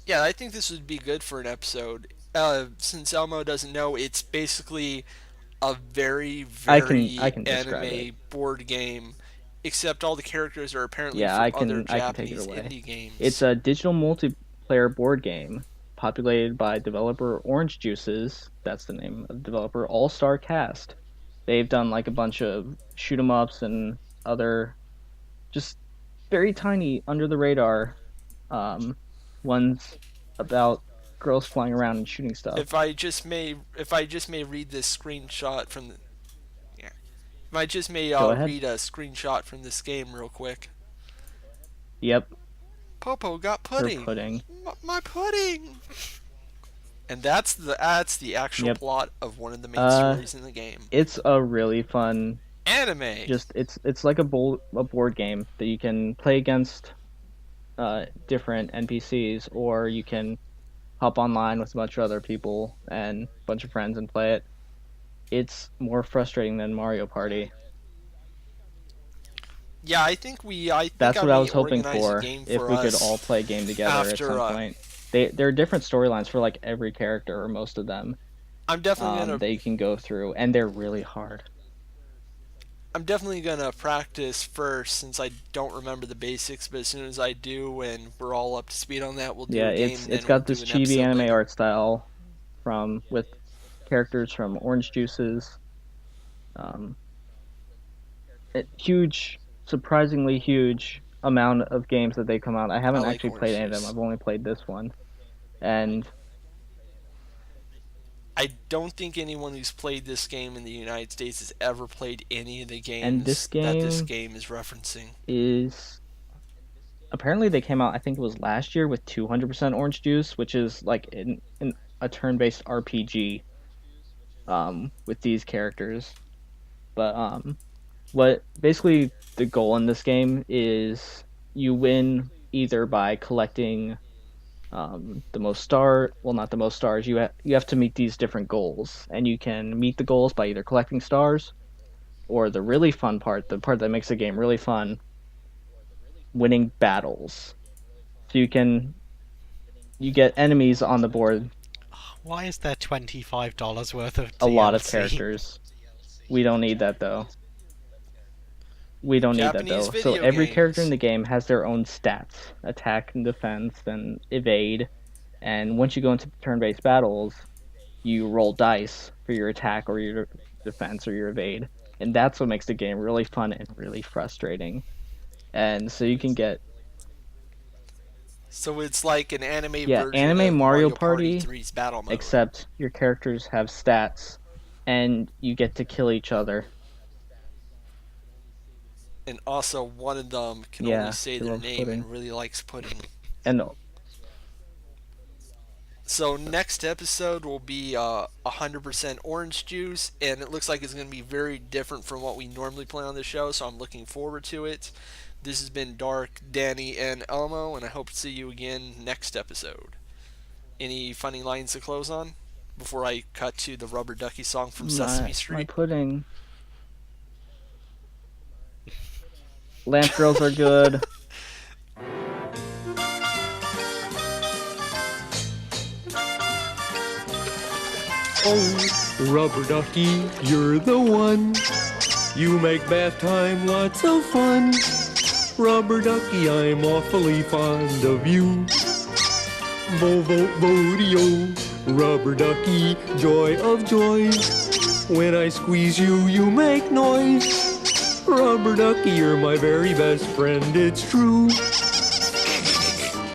Yeah, I think this would be good for an episode. Since Elmo doesn't know, it's basically a very, I very can describe anime it. board game, except all the characters are apparently Yeah, from I other can take it Japanese away. indie games. It's a digital multiplayer board game populated by developer Orange Juices. That's the name of the developer. All Star Cast. They've done like a bunch of shoot 'em ups and other just very tiny under the radar ones about girls flying around and shooting stuff. If I just may read this screenshot from the yeah. If I just may Go ahead. read a screenshot from this game real quick. Yep, Popo got her pudding. pudding. My pudding. And that's the actual Yep. plot of one of the main stories in the game. It's a really fun. Anime. Just it's like a board game that you can play against different NPCs, or you can hop online with a bunch of other people and a bunch of friends and play it. It's more frustrating than Mario Party. Yeah, I think That's I what I may was hoping organize for. a game If for we could us all play a game together at after, some point. There are different storylines for like every character or most of them I'm definitely gonna that you can go through, and they're really hard. practice first since I don't remember the basics. But as soon as I do, and we're all up to speed on that, we'll do Yeah, a game. it's then got we'll this do an chibi episode anime later. art style with characters from Orange Juices. Huge, surprisingly huge amount of games that they come out. I haven't I like actually Orange played any of them. Juice. I've only played this one, and I don't think anyone who's played this game in the United States has ever played any of the And this games that this game game is referencing. is apparently they came out, I think it was last year, with 200% orange juice, which is like in a turn-based RPG with these characters. But what basically the goal in this game is you win either by collecting the most not the most stars. You have to meet these different goals, and you can meet the goals by either collecting stars or the really fun part, the part that makes the game really fun, winning battles. So you get enemies on the board, Why is there $25 worth of a lot of DLC? characters. We don't need that though. We don't need that Japanese though. So video every character in games. the game has their own stats: attack and defense and evade. And once you go into turn-based battles, you roll dice for your attack or your defense or your evade. And that's what makes the game really fun and really frustrating. And so you can get So it's like an anime yeah, version anime of Mario Mario Party Party, 3's Battle Mode. except your characters have stats and you get to kill each other. And also, one of them can Yeah, only say he their loves name pudding. and really likes pudding. And So next episode will be 100% orange juice, and it looks like it's going to be very different from what we normally play on the show, so I'm looking forward to it. This has been Dark, Danny, and Elmo, and I hope to see you again next episode. Any funny lines to close on before I cut to the Rubber Ducky song from Sesame my Street? pudding. Lamp girls are good. Oh, Rubber Ducky, you're the one. You make bath time lots of fun. Rubber Ducky, I'm awfully fond of you. Vo-vo-vo-dee-o, Rubber Ducky, joy of joys. When I squeeze you, you make noise. Rubber Ducky, you're my very best friend, it's true.